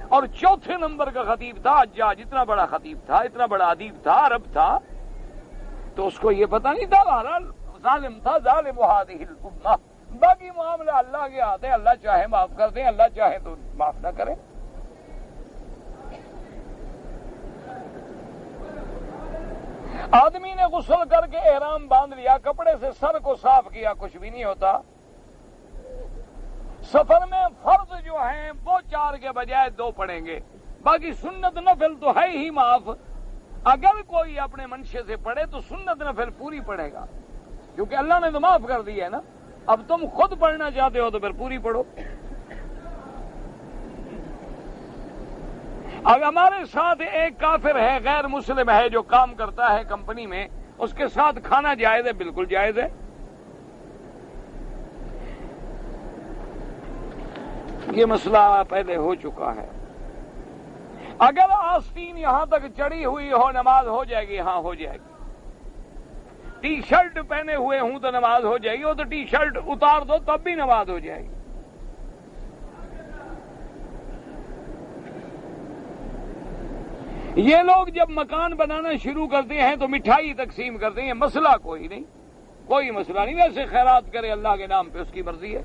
اور چوتھے نمبر کا خطیب تھا حجاج. اتنا بڑا خطیب تھا، اتنا بڑا ادیب تھا، عرب تھا، تو اس کو یہ پتہ نہیں تھا. بہرحال ظالم تھا، ظالم هذه الامه. باقی معاملہ اللہ کے ہاتھ ہے، اللہ چاہے معاف کر دیں، اللہ چاہے تو معاف نہ کرے. آدمی نے غسل کر کے احرام باندھ لیا، کپڑے سے سر کو صاف کیا، کچھ بھی نہیں ہوتا. سفر میں فرض جو ہیں وہ 4 کے بجائے 2 پڑھیں گے، باقی سنت نفل تو ہے ہی معاف. اگر کوئی اپنے منشے سے پڑھے تو سنت نفل پوری پڑھے گا، کیونکہ اللہ نے تو معاف کر دی ہے نا. اب تم خود پڑھنا چاہتے ہو تو پھر پوری پڑھو. اب ہمارے ساتھ ایک کافر ہے، غیر مسلم ہے، جو کام کرتا ہے کمپنی میں، اس کے ساتھ کھانا جائز ہے؟ بالکل جائز ہے. یہ مسئلہ پہلے ہو چکا ہے. اگر آستین یہاں تک چڑھی ہوئی ہو نماز ہو جائے گی؟ ہاں ہو جائے گی. ٹی شرٹ پہنے ہوئے ہوں تو نماز ہو جائے گی، وہ تو ٹی شرٹ اتار دو تب بھی نماز ہو جائے گی. یہ لوگ جب مکان بنانا شروع کرتے ہیں تو مٹھائی تقسیم کرتے ہیں، مسئلہ کوئی نہیں، کوئی مسئلہ نہیں. ویسے خیرات کرے اللہ کے نام پہ، اس کی مرضی ہے.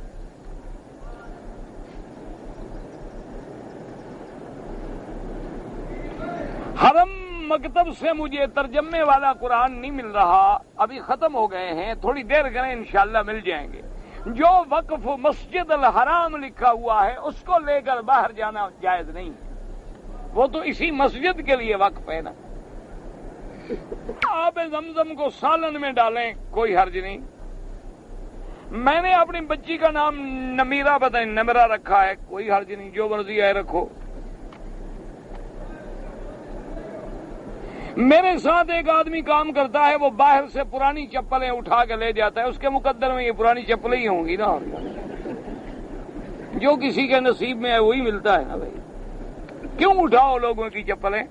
حرم مکتب سے مجھے ترجمے والا قرآن نہیں مل رہا، ابھی ختم ہو گئے ہیں، تھوڑی دیر کریں انشاءاللہ مل جائیں گے. جو وقف مسجد الحرام لکھا ہوا ہے اس کو لے کر باہر جانا جائز نہیں ہے، وہ تو اسی مسجد کے لیے وقف ہے نا. آب زمزم کو سالن میں ڈالیں کوئی حرج نہیں. میں نے اپنی بچی کا نام نمیرہ نمرہ رکھا ہے، کوئی حرج نہیں، جو مرضی ہے رکھو. میرے ساتھ ایک آدمی کام کرتا ہے، وہ باہر سے پرانی چپلیں اٹھا کے لے جاتا ہے، اس کے مقدر میں یہ پرانی چپلیں ہی ہوں گی نا. جو کسی کے نصیب میں ہے وہی ملتا ہے نا بھائی. کیوں اٹھاؤ لوگوں کی چپلیں؟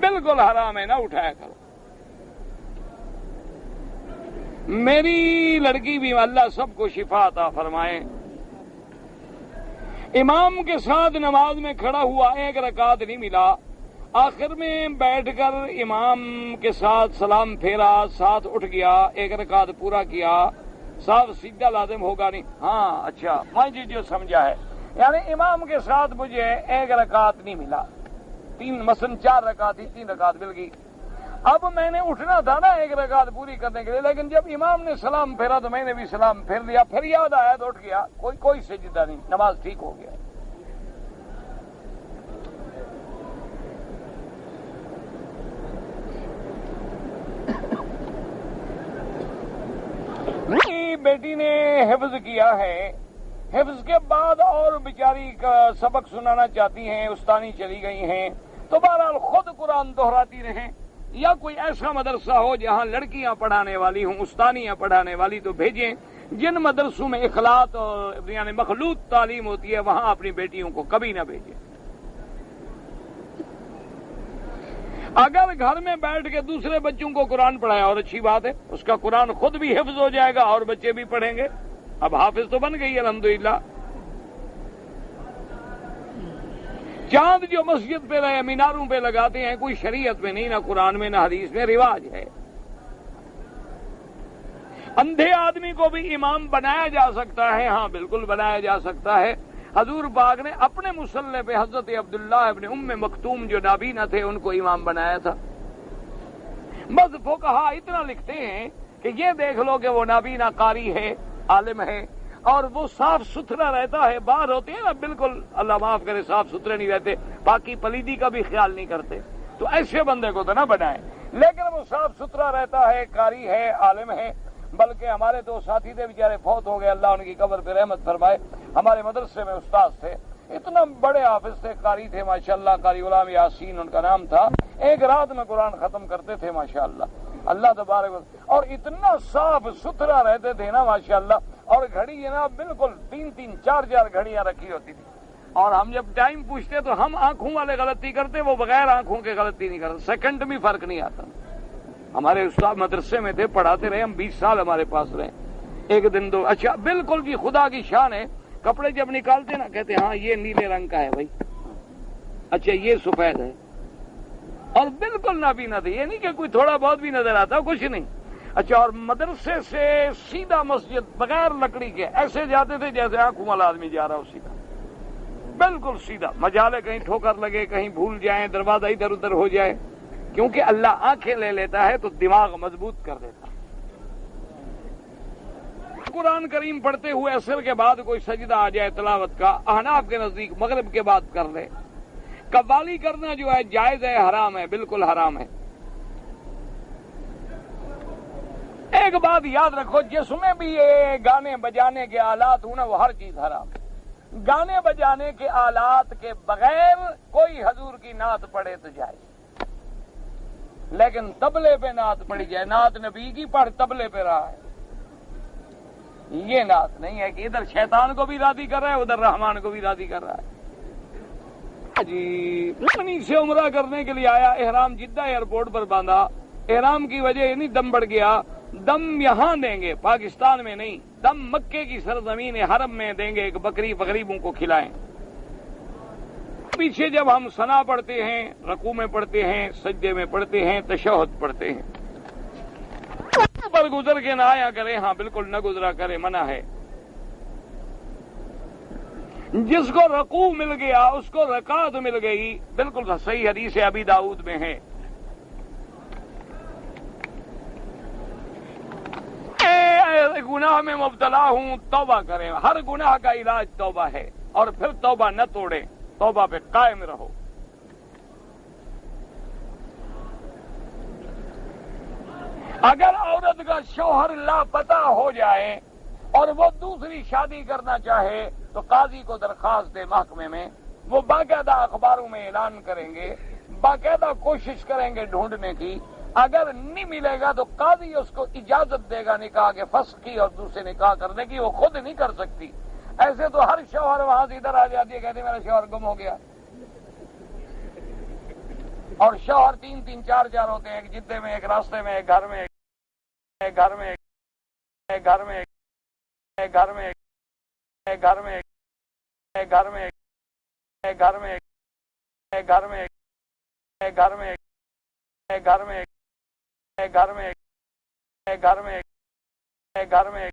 بالکل حرام ہے، نہ اٹھایا کرو۔ میری لڑکی بھی اللہ سب کو شفا عطا فرمائے، امام کے ساتھ نماز میں کھڑا ہوا، ایک رکعت نہیں ملا، آخر میں بیٹھ کر امام کے ساتھ سلام پھیرا، ساتھ اٹھ گیا، ایک رکعت پورا کیا، صاحب سیدھا لازم ہوگا نہیں؟ ہاں اچھا، میں جو سمجھا ہے، یعنی امام کے ساتھ مجھے ایک رکعت نہیں ملا، مثلا 4 رکعت تھی، 3 رکعت مل گئی، اب میں نے اٹھنا تھا نا ایک رکعت پوری کرنے کے لیے، لیکن جب امام نے سلام پھیرا تو میں نے بھی سلام پھیر لیا، پھر یاد آیا تو اٹھ گیا، کوئی سجدہ نہیں، نماز ٹھیک ہو گیا۔ میری بیٹی نے حفظ کیا ہے، حفظ کے بعد اور بیچاری کا سبق سنانا چاہتی ہیں، استانی چلی گئی ہیں، تو بہرحال خود قرآن دہراتی رہیں، یا کوئی ایسا مدرسہ ہو جہاں لڑکیاں پڑھانے والی ہوں، استانیاں پڑھانے والی تو بھیجیں، جن مدرسوں میں اخلاط اور یعنی مخلوط تعلیم ہوتی ہے وہاں اپنی بیٹیوں کو کبھی نہ بھیجیں۔ اگر گھر میں بیٹھ کے دوسرے بچوں کو قرآن پڑھایا اور اچھی بات ہے، اس کا قرآن خود بھی حفظ ہو جائے گا اور بچے بھی پڑھیں گے، اب حافظ تو بن گئی الحمدللہ۔ چاند جو مسجد پہ رہے میناروں پہ لگاتے ہیں، کوئی شریعت میں نہیں، نہ قرآن میں نہ حدیث میں، رواج ہے۔ اندھے آدمی کو بھی امام بنایا جا سکتا ہے، ہاں بالکل بنایا جا سکتا ہے۔ حضور پاک نے اپنے مصلی پہ حضرت عبداللہ ابن ام مکتوم جو نابینا تھے ان کو امام بنایا تھا۔ بس فقہا اتنا لکھتے ہیں کہ یہ دیکھ لو کہ وہ نابینا قاری ہے، عالم ہے، اور وہ صاف ستھرا رہتا ہے، باہر ہوتے ہیں نا بالکل اللہ معاف کرے صاف ستھرے نہیں رہتے، پاکی پلیدی کا بھی خیال نہیں کرتے، تو ایسے بندے کو تو نہ بنائیں، لیکن وہ صاف ستھرا رہتا ہے، قاری ہے، عالم ہے۔ بلکہ ہمارے تو ساتھی تھے بیچارے فوت ہو گئے، اللہ ان کی قبر پہ رحمت فرمائے، ہمارے مدرسے میں استاد تھے، اتنا بڑے حافظ تھے، قاری تھے ماشاءاللہ، قاری غلام یاسین ان کا نام تھا، ایک رات میں قرآن ختم کرتے تھے ماشاءاللہ، اللہ تبارک اور اتنا صاف ستھرا رہتے تھے نا ماشاءاللہ، اور گھڑی جناب بالکل 3 4 گھڑیاں رکھی ہوتی تھی، اور ہم جب ٹائم پوچھتے تو ہم آنکھوں والے غلطی کرتے، وہ بغیر آنکھوں کے غلطی نہیں کرتے، سیکنڈ بھی فرق نہیں آتا۔ ہمارے استاد مدرسے میں تھے، پڑھاتے رہے ہم، 20 سال ہمارے پاس رہے، ایک دن دو، اچھا بالکل کی خدا کی شان ہے، کپڑے جب نکالتے نا کہتے ہاں یہ نیلے رنگ کا ہے بھائی، اچھا یہ سفید ہے، اور بالکل نابینا تھے، یہ نہیں کہ کوئی تھوڑا بہت بھی نظر آتا، کچھ نہیں، اچھا، اور مدرسے سے سیدھا مسجد بغیر لکڑی کے ایسے جاتے تھے جیسے آنکھوں والا آدمی جا رہا ہو، سیدھا بالکل سیدھا، مجالے کہیں ٹھوکر لگے، کہیں بھول جائیں، دروازہ ادھر ادھر ہو جائے، کیونکہ اللہ آنکھیں لے لیتا ہے تو دماغ مضبوط کر دیتا ہے۔ قرآن کریم پڑھتے ہوئے عصر کے بعد کوئی سجدہ آ جائے تلاوت کا، احناف کے نزدیک مغرب کے بعد کر لے، قوالی کرنا جو ہے جائز ہے، حرام ہے، بالکل حرام ہے۔ ایک بات یاد رکھو، جس میں بھی یہ گانے بجانے کے آلات ہوں نا وہ ہر چیز حرام ہے۔ گانے بجانے کے آلات کے بغیر کوئی حضور کی نعت پڑھے تو جائز، لیکن تبلے پہ نعت پڑھی جائے، نعت نبی کی پڑھ تبلے پہ رہا ہے، یہ نعت نہیں ہے کہ ادھر شیطان کو بھی راضی کر رہا ہے ادھر رحمان کو بھی راضی کر رہا ہے۔ جی منی سے عمرہ کرنے کے لیے آیا، احرام جدہ ایئرپورٹ پر باندھا، احرام کی وجہ یہ نہیں دم بڑھ گیا، دم یہاں دیں گے پاکستان میں نہیں، دم مکے کی سرزمین حرم میں دیں گے، ایک بکری غریبوں کو کھلائیں۔ پیچھے جب ہم ثنا پڑھتے ہیں، رکوع میں پڑھتے ہیں، سجدے میں پڑھتے ہیں، تشہد پڑھتے ہیں، پر گزر کے نہ آیا کرے، ہاں بالکل نہ گزرا کرے، منع ہے۔ جس کو رکوع مل گیا اس کو رکعت مل گئی، بالکل صحیح حدیث ابی داؤد میں ہے۔ گناہ میں مبتلا ہوں، توبہ کریں، ہر گناہ کا علاج توبہ ہے، اور پھر توبہ نہ توڑیں، توبہ پہ قائم رہو۔ اگر عورت کا شوہر لاپتہ ہو جائے اور وہ دوسری شادی کرنا چاہے تو قاضی کو درخواست دے محکمے میں، وہ باقاعدہ اخباروں میں اعلان کریں گے، باقاعدہ کوشش کریں گے ڈھونڈنے کی، اگر نہیں ملے گا تو قاضی اس کو اجازت دے گا نکاح کے فسخ کی اور دوسرے نکاح کرنے کی، وہ خود نہیں کر سکتی۔ ایسے تو ہر شوہر وہاں سے ادھر آ جاتی ہے، کہتی میرا شوہر گم ہو گیا، اور شوہر تین تین چار چار ہوتے ہیں، ایک جدے میں، ایک راستے میں، ایک گھر میں، ایک گھر میں، ایک گھر میں، ایک گھر میں، ایک گھر میں، ایک گھر میں، ایک گھر میں، ایک گھر میں، ایک گھر میں، ایک گھر میں، ایک گھر میں، ایک گھر میں، ایک گھر میں،